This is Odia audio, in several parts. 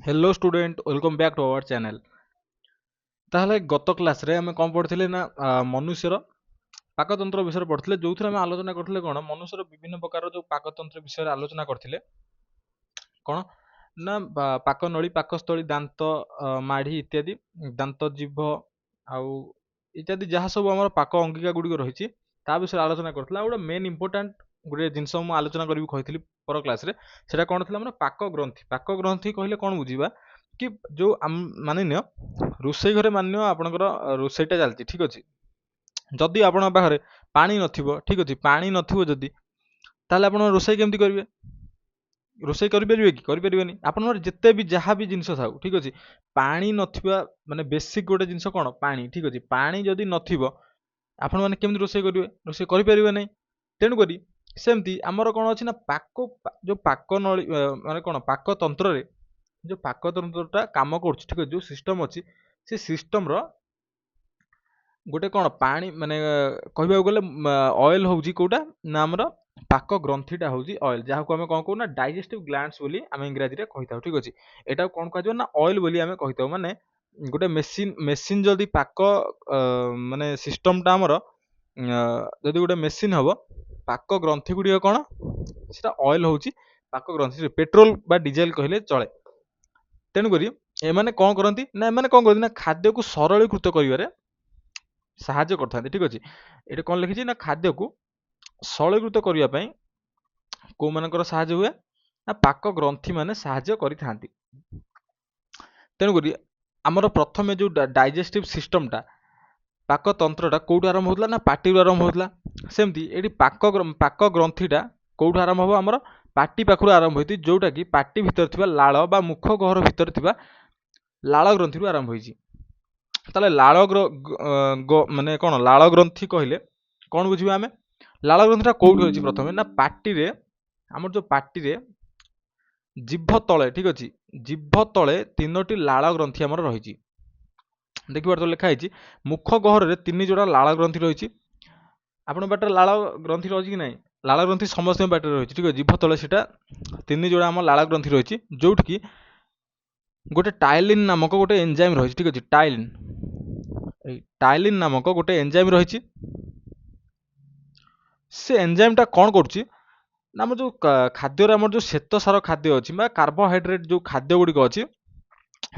Hello student welcome back to our channel. ताहले गत क्लास रे हमें कौन पढ़थिले ना मनुष्यर पाकतंत्र विषय पढ़थिले जोथरे हमें आलोचना करथिले कोन मनुष्यर विभिन्न प्रकार जो पाकतंत्र विषय रे आलोचना करथिले कोन ना पाकनळी पाकस्थळी दांत माढी इत्यादि दांत जीभ आउ इत्यादि जहाँ सब हमर पाक अंगिका गुडी रहिछि ता विषय आलोचना करथिला गोटे मेन इंपोर्टेंट गोटे जिंस मु आलोचना करिवि कहिथिली पर क्लास रे सेटा कोन थिला हमर पाक ग्रंथि कहले कोन बुझिबा कि जो मानिन्य रोषेई घरे मान्य आपनकर रोषेईटा चलती ठीक अछि जदि आपन पाखरे पानी नथिबो ठीक अछि पानी नथिबो जदि ताले आपन रोषेई केमति करिवे रोषेई करि परिबे कि करि परिबेनी आपनर जत्ते भी जहाँ भी जिंस थाउ ठीक अछि पानी नथिबा माने बेसिक गोटे जिंस कोन पानी ठीक अछि पानी जदि नथिबो आपण माने केमति रोषेई करिवे रोषेई करि परिबे नै तेनु करी सेमति हमर कोन अछि ना पाक जो पाक नळी माने कोन पाक तंत्र रे जो पाक तंत्रटा काम करछ ठीक अछि जो सिस्टम अछि से सिस्टम रो गोटे कोन पानी माने कहबाक गले ऑयल होउजी कोटा ना हमर पाक ग्रंथिटा होउजी ऑयल जहाँ को हमें कोन कहू ना डाइजेस्टिव ग्लैंड्स बोली हमें इंग्रजी रे कहिताउ ठीक अछि एटा कोन कहजो ना ऑयल बोली हमें कहिताउ माने गोटे मेसिन जदि पाक माने सिस्टम टा हमर जदि गोटे मेसिन हबो पाक ग्रंथि गुडी कोन सेटा ऑयल होउची पाक ग्रंथि पेट्रोल बा डीजल कहले चले तेनु करी एमाने कोन करंती ना एमाने कोन करंती ना खाद्य को सरलीकृत करिवारे साहाय्य करथांती ठीक अछि एटा कोन लिखिछि ना खाद्य को सरलीकृत करिया पई को मानकर साहाय्य हुए ना पाक ग्रंथि माने साहाय्य करिथांती तेनु करी हमर प्रथमे जो डाइजेस्टिव सिस्टम टा पाक तंत्रटा कोउठ आरंभ होतला ना पाटी आरंभ होतला सेमती एठी पाक ग्रंथिटा कोउठ आरंभ हो हमर पाटी पाखरु आरंभ होती जोटा कि पाटी भितर थिबा लाळ बा मुख गहर भितर थिबा लाळ ग्रंथि रु आरंभ होईछि ताले लाळ माने कोन लाळ ग्रंथि कहले कोन बुझिबा हमें लाळ ग्रंथिटा कोउठ होईछि प्रथमे ना पाटी रे हमर जो पाटी रे जिभ तळे ठीक अछि जिभ तळे तीनोटी लाळ ग्रंथि हमर रहिछि देखिबार तो लेखा होईछि मुख गहर रे तीन जोड़ा लाळ ग्रंथि रहिछि आपण बाटर लाळ ग्रंथि रहिछि कि नै लाळ ग्रंथि समस्त बाटर रहिछि ठीक अछि जिभ तळे सेटा तीन जोड़ा हमर लाळ ग्रंथि रहिछि जोठ कि गोटे टाइलिन नामक गोटे एंजाइम रहिछि ठीक अछि टाइलिन नामक गोटे एंजाइम रहिछि से एंजाइम टा कोन करछि ना हम जो खाद्य रे हमर जो श्वेत सार खाद्य अछि बा कार्बोहाइड्रेट जो खाद्य गुडी को अछि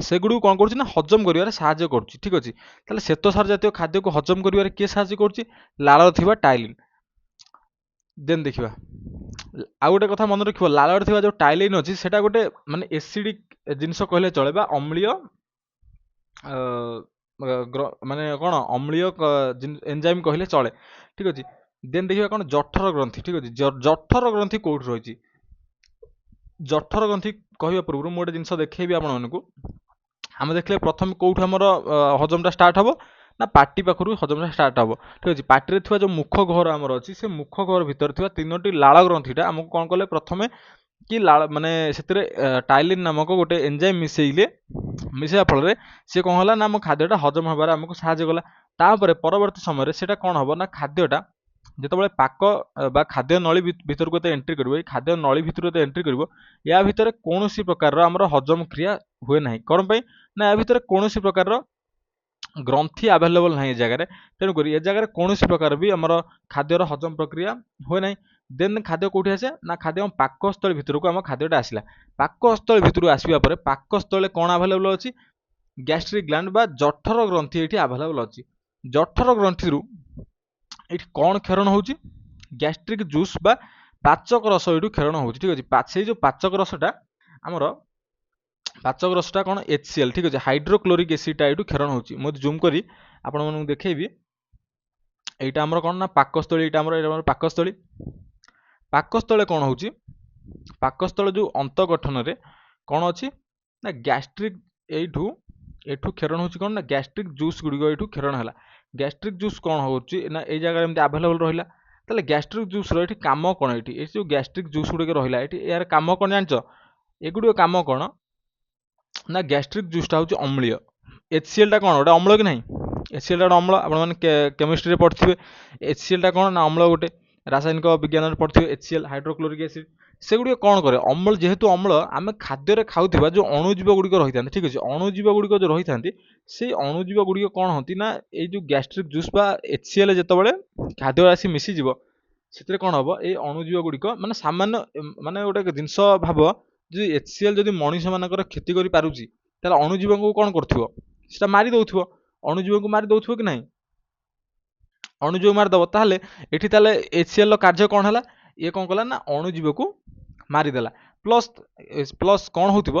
सेगुडी कोन करछि ना हजम करिवारे साहाय्य करछि ठीक अछि ताले श्वेत सार जातीय खाद्य को हजम करिवारे के साहाय्य करछि लाळ थिबा टाइलिन देन देखिबा आ गोटे कथा मन रखिबो लाळ थिबा जो टाइलिन अछि सेटा गोटे माने एसिडिक जिंस कहले चले बा अम्लीय माने कोन अम्लीय एंजाइम कहले चले ठीक अछि देन देखिबा कोन जठर ग्रंथि ठीक अछि जठर ग्रंथि कोउठ रहिछि जठर ग्रंथि कहबा पूर्व मु गोटे जिंस देखैबी आपण मानकू हम देखले प्रथम कोउठ हमर हजमटा स्टार्ट हबो ना पाटी पाखरु हजमटा स्टार्ट हबो ठीक अछि पाटी रे थिबा जो मुख गहर हमर अछि से मुख गहर भितर थिबा तीनोटी लाळ ग्रंथिटा हमकु कोन कले प्रथमे कि लाळ माने सेतरे टाइलिन नामक गोटे एंजाइम मिसेइले मिसेया फल रे से कोन होला ना हम खाद्यटा हजम हबारे हमकु साहाय्य कला तापरे परवर्ती समय रे सेटा कोन हबो ना खाद्यटा जेतबेले पाक बा खाद्य नळी भितर को एंट्री करबो ए खाद्य नळी भितर को एंट्री करबो या भितर कोनोसी प्रकार रो हमर हजम क्रिया हुए नाही कोन पई ना या भितर कोनोसी प्रकार रो ग्रंथि अवेलेबल नाही ए जगह रे तेनु करी ए जगह रे कोनोसी प्रकार भी हमर खाद्य रो हजम प्रक्रिया हुए नाही देन खाद्य कोठी आसे ना खाद्य हम पाकस्थल भितर को हम खाद्यटा आसिला पाकस्थल भितर आसीबा परे पाकस्थल कोन अवेलेबल अछि गैस्ट्रिक ग्लैंड बा जठर ग्रंथि एठी अवेलेबल अछि जठर ग्रंथि रु एठी कोन क्षरण होउची गैस्ट्रिक जूस बा पाचक रस एठू क्षरण होउची ठीक अछि सेई जो पाचक रसटा हमर पाचक रसटा कोन HCl ठीक अछि हाइड्रोक्लोरिक एसिड टा एठू क्षरण होउची मो जूम करी आपण मानू देखैबी एटा हमर कोन ना पाकस्थली एटा हमर पाकस्थली पाकस्थले कोन होउची पाकस्थल जो अंत गठन रे कोन अछि ना गैस्ट्रिक एठू क्षरण होउची कोन ना गैस्ट्रिक जूस गुडी एठू क्षरण हला गैस्ट्रिक जूस कोन होउची ना ए जगह एमते अवेलेबल रहिला ताले गैस्ट्रिक जूस रो एठी काम कोन एठी ए जो गैस्ट्रिक जूस गुडी रहिला एठी यार काम कोन जानचो एगुडी काम कोन ना गैस्ट्रिक जूस टा होउची अम्लीय HCl टा कोन ओटा अम्ल कि नाही HCl टा अम्ल आपण माने केमिस्ट्री रे पढथिबे HCl टा कोन ना अम्ल गोटे रासायनिक विज्ञान रे पढथिबे HCl हाइड्रोक्लोरिक एसिड ସେଗୁଡ଼ିକ କ'ଣ କରେ, ଅମ୍ଳ ଯେହେତୁ ଅମ୍ଳ ଆମେ ଖାଦ୍ୟରେ ଖାଉଥିବା ଯେଉଁ ଅଣୁଜୀବ ଗୁଡ଼ିକ ରହିଥାନ୍ତି, ଠିକ୍ ଅଛି, ଅଣୁଜୀବ ଗୁଡ଼ିକ ଯେଉଁ ରହିଥାନ୍ତି ସେଇ ଅଣୁଜୀବ ଗୁଡ଼ିକ କ'ଣ ହୁଅନ୍ତି ନା ଏଇ ଯେଉଁ ଗ୍ୟାଷ୍ଟ୍ରିକ୍ ଜୁସ୍ ବା HCl ଯେତେବେଳେ ଖାଦ୍ୟରେ ଆସି ମିଶିଯିବ ସେଥିରେ କ'ଣ ହେବ, ଏଇ ଅଣୁଜୀବ ଗୁଡ଼ିକ ମାନେ ସାମାନ୍ୟ ମାନେ ଗୋଟେ ଜିନିଷ ଭାବ, ଯଦି HCl ଯଦି ମଣିଷ ମାନଙ୍କର କ୍ଷତି କରିପାରୁଛି ତାହେଲେ ଅଣୁଜୀବଙ୍କୁ କ'ଣ କରୁଥିବ, ସେଟା ମାରି ଦେଉଥିବ, ଅଣୁଜୀବଙ୍କୁ ମାରି ଦେଉଥିବ କି ନାହିଁ, ଅଣୁଜୀବ ମାରିଦେବ। ତାହେଲେ ଏଠି ତାହେଲେ HCl ର କାର୍ଯ୍ୟ କ'ଣ ହେଲା, ଇଏ କ'ଣ କଲା ନା ଅଣୁଜୀବକୁ ମାରିଦେଲା। ପ୍ଲସ୍ ପ୍ଲସ୍ କ'ଣ ହେଉଥିବ,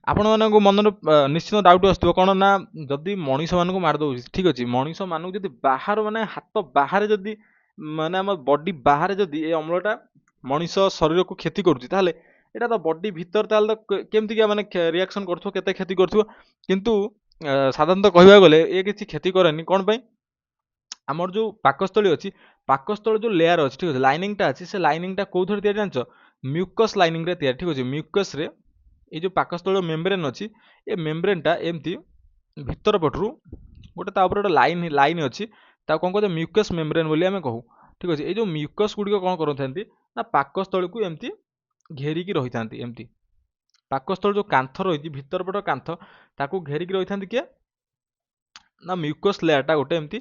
ଆପଣମାନଙ୍କ ମନରେ ନିଶ୍ଚିତ ଡାଉଟ୍ ଆସୁଥିବ କ'ଣ ନା ଯଦି ମଣିଷମାନଙ୍କୁ ମାରିଦେଉଛି, ଠିକ୍ ଅଛି, ମଣିଷମାନଙ୍କୁ ଯଦି ବାହାର ମାନେ ହାତ ବାହାରେ ଯଦି ମାନେ ଆମ ବଡି ବାହାରେ ଯଦି ଏ ଅମ୍ଳଟା ମଣିଷ ଶରୀରକୁ କ୍ଷତି କରୁଛି ତାହେଲେ ଏଇଟା ତ ବଡି ଭିତରେ ତାହେଲେ ତ କେମିତିକା ମାନେ ରିଆକ୍ସନ୍ କରୁଥିବ, କେତେ କ୍ଷତି କରୁଥିବ। କିନ୍ତୁ ସାଧାରଣତଃ କହିବାକୁ ଗଲେ ଏ କିଛି କ୍ଷତି କରେନି। କ'ଣ ପାଇଁ, ଆମର ଯେଉଁ ପାକସ୍ଥଳୀ ଅଛି, ପାକସ୍ଥଳୀ ଯେଉଁ ଲେୟାର ଅଛି, ଠିକ୍ ଅଛି, ଲାଇନିଂଟା ଅଛି, ସେ ଲାଇନିଂଟା କେଉଁଥିରେ ତିଆରି ଜାଣିଛ, ମ୍ୟୁକସ୍ ଲାଇନିଂରେ ତିଆରି, ଠିକ୍ ଅଛି। ମ୍ୟୁକସ୍ରେ ଏଇ ଯେଉଁ ପାକସ୍ଥଳୀ ମେମ୍ବ୍ରେନ୍ ଅଛି, ଏ ମେମ୍ବ୍ରେନ୍ଟା ଏମିତି ଭିତର ପଟରୁ ଗୋଟେ ତା ଉପରେ ଗୋଟେ ଲାଇନ୍ ଅଛି, ତାକୁ କ'ଣ କହନ୍ତି ମ୍ୟୁକସ୍ ମେମ୍ବ୍ରେନ୍ ବୋଲି ଆମେ କହୁ, ଠିକ୍ ଅଛି। ଏଇ ଯେଉଁ ମ୍ୟୁକସ୍ ଗୁଡ଼ିକ କ'ଣ କରିଥାନ୍ତି ନା ପାକସ୍ଥଳୀକୁ ଏମିତି ଘେରିକି ରହିଥାନ୍ତି, ଏମିତି ପାକସ୍ଥଳୀ ଯେଉଁ କାନ୍ଥ ରହିଛି ଭିତର ପଟ କାନ୍ଥ ତାକୁ ଘେରିକି ରହିଥାନ୍ତି କିଏ ନା ମ୍ୟୁକସ୍ ଲେୟାରଟା ଗୋଟେ ଏମିତି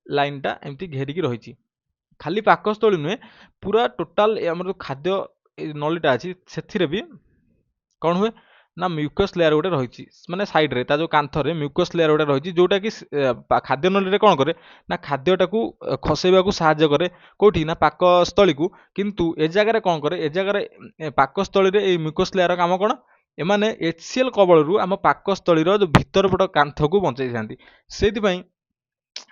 ଲାଇନ୍ଟା ଏମିତି ଘେରିକି ରହିଛି। ଖାଲି ପାକସ୍ଥଳୀ ନୁହେଁ, ପୁରା ଟୋଟାଲ ଆମର ଯେଉଁ ଖାଦ୍ୟ ନଳୀଟା ଅଛି ସେଥିରେ ବି କ'ଣ ହୁଏ ନା ମ୍ୟୁକସ୍ ଲେୟାର ଗୋଟେ ରହିଛି, ମାନେ ସାଇଡ଼ରେ ତା ଯେଉଁ କାନ୍ଥରେ ମ୍ୟୁକସ୍ ଲେୟାର ଗୋଟେ ରହିଛି ଯେଉଁଟାକି ଖାଦ୍ୟ ନଳୀରେ କ'ଣ କରେ ନା ଖାଦ୍ୟଟାକୁ ଖସେଇବାକୁ ସାହାଯ୍ୟ କରେ, କେଉଁଠି ନା ପାକସ୍ଥଳୀକୁ। କିନ୍ତୁ ଏ ଜାଗାରେ କ'ଣ କରେ, ଏ ଜାଗାରେ ପାକସ୍ଥଳୀରେ ଏଇ ମ୍ୟୁକସ୍ ଲେୟାର କାମ କ'ଣ, ଏମାନେ HCl କବଳରୁ ଆମ ପାକସ୍ଥଳୀର ଯେଉଁ ଭିତର ପଟ କାନ୍ଥକୁ ବଞ୍ଚାଇଥାନ୍ତି। ସେଇଥିପାଇଁ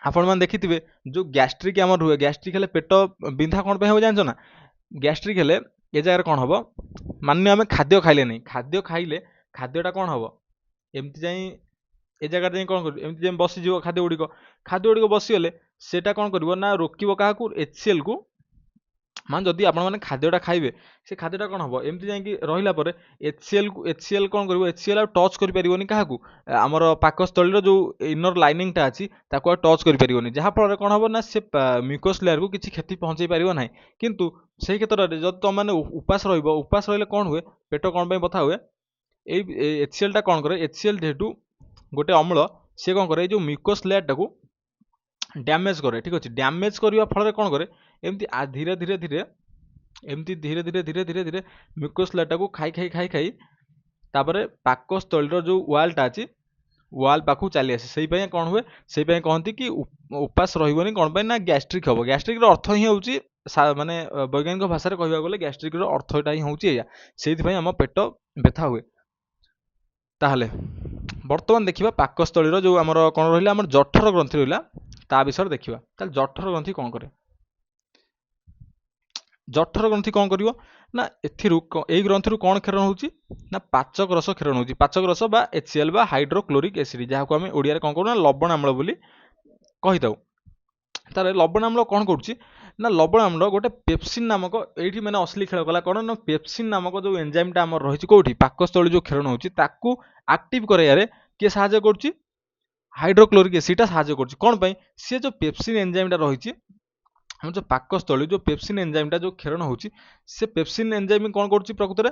ଆପଣମାନେ ଦେଖିଥିବେ ଯେଉଁ ଗ୍ୟାଷ୍ଟ୍ରିକ୍ ଆମର ରୁହେ, ଗ୍ୟାଷ୍ଟ୍ରିକ୍ ହେଲେ ପେଟ ବିନ୍ଧା କ'ଣ ପାଇଁ ହେବ ଜାଣିଛ ନା, ଗ୍ୟାଷ୍ଟ୍ରିକ୍ ହେଲେ ଏ ଜାଗାରେ କ'ଣ ହେବ, ମାନ୍ୟ ଆମେ ଖାଦ୍ୟ ଖାଇଲେ ନାହିଁ, ଖାଦ୍ୟ ଖାଇଲେ ଖାଦ୍ୟଟା କ'ଣ ହେବ, ଏମିତି ଯାଇ ଏ ଜାଗାରେ ଯାଇ କ'ଣ କରିବ, ଏମିତି ଯାଇ ବସିଯିବ ଖାଦ୍ୟ ଗୁଡ଼ିକ ବସିଗଲେ ସେଇଟା କ'ଣ କରିବ ନା ରୋକିବ କାହାକୁ, HClକୁ। ମାନେ ଯଦି ଆପଣମାନେ ଖାଦ୍ୟଟା ଖାଇବେ ସେ ଖାଦ୍ୟଟା କ'ଣ ହେବ, ଏମିତି ଯାଇକି ରହିଲା ପରେ HCl କ'ଣ କରିବ, HCl ଆଉ ଟଚ୍ କରିପାରିବନି କାହାକୁ, ଆମର ପାକସ୍ଥଳୀର ଯେଉଁ ଇନର ଲାଇନିଂଟା ଅଛି ତାକୁ ଆଉ ଟଚ୍ କରିପାରିବନି, ଯାହାଫଳରେ କ'ଣ ହେବ ନା ସେ ମ୍ୟୁକସ୍ ଲେୟାରକୁ କିଛି କ୍ଷତି ପହଞ୍ଚାଇ ପାରିବ ନାହିଁ। କିନ୍ତୁ ସେଇ କ୍ଷେତ୍ରରେ ଯଦି ତୁମମାନେ ଉପାସ ରହିବ, ଉପାସ ରହିଲେ କ'ଣ ହୁଏ, ପେଟ କ'ଣ ପାଇଁ ବଥା ହୁଏ, ଏଇ HClଟା କ'ଣ କରେ, HCl ଯେହେତୁ ଗୋଟେ ଅମ୍ଳ, ସେ କ'ଣ କରେ ଏଇ ଯେଉଁ ମ୍ୟୁକସ୍ ଲେୟାରଟାକୁ ଡ୍ୟାମେଜ୍ କରେ, ଠିକ୍ ଅଛି। ଡ୍ୟାମେଜ୍ କରିବା ଫଳରେ କ'ଣ କରେ, ଏମିତି ଧୀରେ ଧୀରେ ଧୀରେ ମ୍ୟୁକସ୍ ଲେୟାରଟାକୁ ଖାଇ ତାପରେ ପାକସ୍ଥଳୀର ଯେଉଁ ୱାଲ୍ଟା ଅଛି ୱାଲ୍ ପାଖକୁ ଚାଲି ଆସେ। ସେଇପାଇଁ କ'ଣ ହୁଏ, ସେଇପାଇଁ କହନ୍ତି କି ଉପାସ ରହିବନି, କ'ଣ ପାଇଁ ନା ଗ୍ୟାଷ୍ଟ୍ରିକ୍ ହେବ। ଗ୍ୟାଷ୍ଟ୍ରିକ୍ର ଅର୍ଥ ହିଁ ହେଉଛି ମାନେ ବୈଜ୍ଞାନିକ ଭାଷାରେ କହିବାକୁ ଗଲେ ଗ୍ୟାଷ୍ଟ୍ରିକ୍ର ଅର୍ଥଟା ହିଁ ହେଉଛି ଏଇଆ, ସେଇଥିପାଇଁ ଆମ ପେଟ ବ୍ୟଥା ହୁଏ। ତାହେଲେ ବର୍ତ୍ତମାନ ଦେଖିବା ପାକସ୍ଥଳୀର ଯେଉଁ ଆମର କ'ଣ ରହିଲା, ଆମର ଜଠର ଗ୍ରନ୍ଥି ରହିଲା, ତା ବିଷୟରେ ଦେଖିବା। ତାହେଲେ ଜଠର ଗ୍ରନ୍ଥି କ'ଣ କରେ, ଜଠର ଗ୍ରନ୍ଥି କ'ଣ କରିବ ନା ଏଥିରୁ ଏଇ ଗ୍ରନ୍ଥିରୁ କ'ଣ କ୍ଷରଣ ହେଉଛି ନା ପାଚକ ରସ କ୍ଷରଣ ହେଉଛି। ପାଚକ ରସ ବା HCl ବା ହାଇଡ୍ରୋକ୍ଲୋରିକ୍ ଏସିଡ୍, ଯାହାକୁ ଆମେ ଓଡ଼ିଆରେ କ'ଣ କରୁ ନା ଲବଣ ଆମ୍ଳ ବୋଲି କହିଥାଉ। ତାହେଲେ ଲବଣ ଆମ୍ଳ କ'ଣ କରୁଛି ନା ଲବଣ ଆମ୍ଳ ଗୋଟେ ପେପ୍ସିନ୍ ନାମକ, ଏଇଠି ମାନେ ଅସଲି ଖେଳ କଲା କ'ଣ ନା ପେପ୍ସିନ୍ ନାମକ ଯେଉଁ ଏନ୍ଜାଇମ୍ଟା ଆମର ରହିଛି କେଉଁଠି ପାକସ୍ଥଳୀ ଯେଉଁ କ୍ଷରଣ ହେଉଛି ତାକୁ ଆକ୍ଟିଭ୍ କରାଇବାରେ କିଏ ସାହାଯ୍ୟ କରୁଛି, ହାଇଡ୍ରୋକ୍ଲୋରିକ୍ ଏସିଡ୍ଟା ସାହାଯ୍ୟ କରୁଛି। କ'ଣ ପାଇଁ, ସେ ଯେଉଁ ପେପ୍ସିନ୍ ଏନ୍ଜାଇମ୍ଟା ରହିଛି ଆମର ଯେଉଁ ପାକସ୍ଥଳୀ ଯେଉଁ ପେପ୍ସିନ୍ ଏନ୍ଜାଇମ୍ଟା ଯେଉଁ କ୍ଷରଣ ହେଉଛି, ସେ ପେପ୍ସିନ୍ ଏନ୍ଜାଇମ୍ କ'ଣ କରୁଛି ପ୍ରକୃତରେ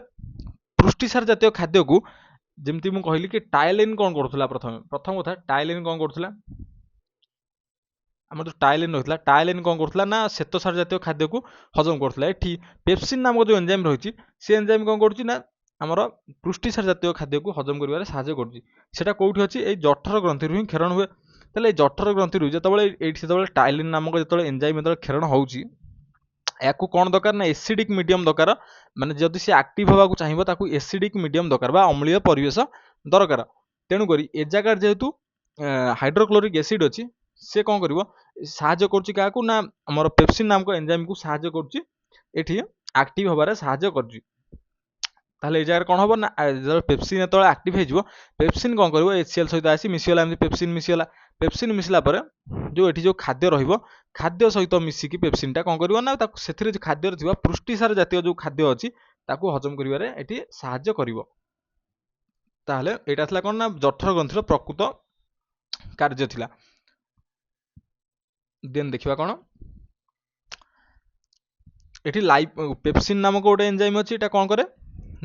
ପୃଷ୍ଟିସାର ଜାତୀୟ ଖାଦ୍ୟକୁ, ଯେମିତି ମୁଁ କହିଲି କି ଟାଇଲିନ୍ କ'ଣ କରୁଥିଲା, ପ୍ରଥମ କଥା ଟାଇଲିନ୍ କ'ଣ କରୁଥିଲା, ଆମର ଯେଉଁ ଟାଇଲିନ୍ ରହିଥିଲା, ଟାଇଲିନ୍ କ'ଣ କରୁଥିଲା ନା ଶ୍ଵେତସାର ଜାତୀୟ ଖାଦ୍ୟକୁ ହଜମ କରୁଥିଲା। ଏଠି ପେପ୍ସିନ୍ ନାମକ ଯେଉଁ ଏନ୍ଜାଇମ୍ ରହିଛି ସେ ଏନ୍ଜାଇମ୍ କ'ଣ କରୁଛି ନା ଆମର ପୃଷ୍ଟିସାର ଜାତୀୟ ଖାଦ୍ୟକୁ ହଜମ କରିବାରେ ସାହାଯ୍ୟ କରୁଛି। ସେଟା କେଉଁଠି ଅଛି, ଏଇ ଜଠର ଗ୍ରନ୍ଥିରୁ ହିଁ କ୍ଷରଣ ହୁଏ। ତାହେଲେ ଏଇ ଜଠର ଗ୍ରନ୍ଥିରୁ ଯେତେବେଳେ ଟାଇଲିନ୍ ନାମକ ଯେତେବେଳେ ଏନ୍ଜାଇମ୍ କ୍ଷରଣ ହେଉଛି, ୟାକୁ କ'ଣ ଦରକାର ନା ଏସିଡିକ୍ ମିଡିୟମ୍ ଦରକାର, ମାନେ ଯଦି ସେ ଆକ୍ଟିଭ୍ ହେବାକୁ ଚାହିଁବ ତାକୁ ଏସିଡିକ୍ ମିଡିୟମ୍ ଦରକାର ବା ଅମ୍ଳୀୟ ପରିବେଶ ଦରକାର। ତେଣୁକରି ଏ ଜାଗାରେ ଯେହେତୁ ହାଇଡ୍ରୋକ୍ଲୋରିକ୍ ଏସିଡ୍ ଅଛି, ସେ କ'ଣ କରିବ, ସାହାଯ୍ୟ କରୁଛି କାହାକୁ ନା ଆମର ପେପ୍ସିନ୍ ନାମକ ଏନ୍ଜାଇମ୍କୁ ସାହାଯ୍ୟ କରୁଛି, ଏଠି ଆକ୍ଟିଭ୍ ହେବାରେ ସାହାଯ୍ୟ କରୁଛି। ତାହେଲେ এই ଜାଗାରେ କ'ଣ ହେବ ନା ଯେତେବେଳେ ପେପ୍ସିନ୍ ଯେତେବେଳେ ଆକ୍ଟିଭ୍ ହେଇଯିବ, ପେପ୍ସିନ୍ କ'ଣ କରିବ HCl ସହିତ ଆସି ମିଶିଗଲା, ଏମିତି ପେପ୍ସିନ୍ ମିଶିଗଲା। ପେପ୍ସିନ୍ ମିଶିଲା ପରେ ଯେଉଁ ଏଠି ଯେଉଁ ଖାଦ୍ୟ ରହିବ, ଖାଦ୍ୟ ସହିତ ମିଶିକି ପେପ୍ସିନ୍ଟା କ'ଣ କରିବ ନା ତାକୁ ସେଥିରେ ଖାଦ୍ୟରେ ଥିବା ପୃଷ୍ଟିସାର ଜାତୀୟ ଯେଉଁ ଖାଦ୍ୟ ଅଛି ତାକୁ ହଜମ କରିବାରେ ଏଠି ସାହାଯ୍ୟ କରିବ। ତାହେଲେ ଏଇଟା ଥିଲା କ'ଣ ନା ଜଠର ଗ୍ରନ୍ଥିର ପ୍ରକୃତ କାର୍ଯ୍ୟ ଥିଲା। ଦେନ୍ ଦେଖିବା କ'ଣ ଏଠି ପେପସିନ୍ ନାମକ ଗୋଟେ ଏନଜାଇମ୍ ଅଛି, ଏଟା କ'ଣ କରେ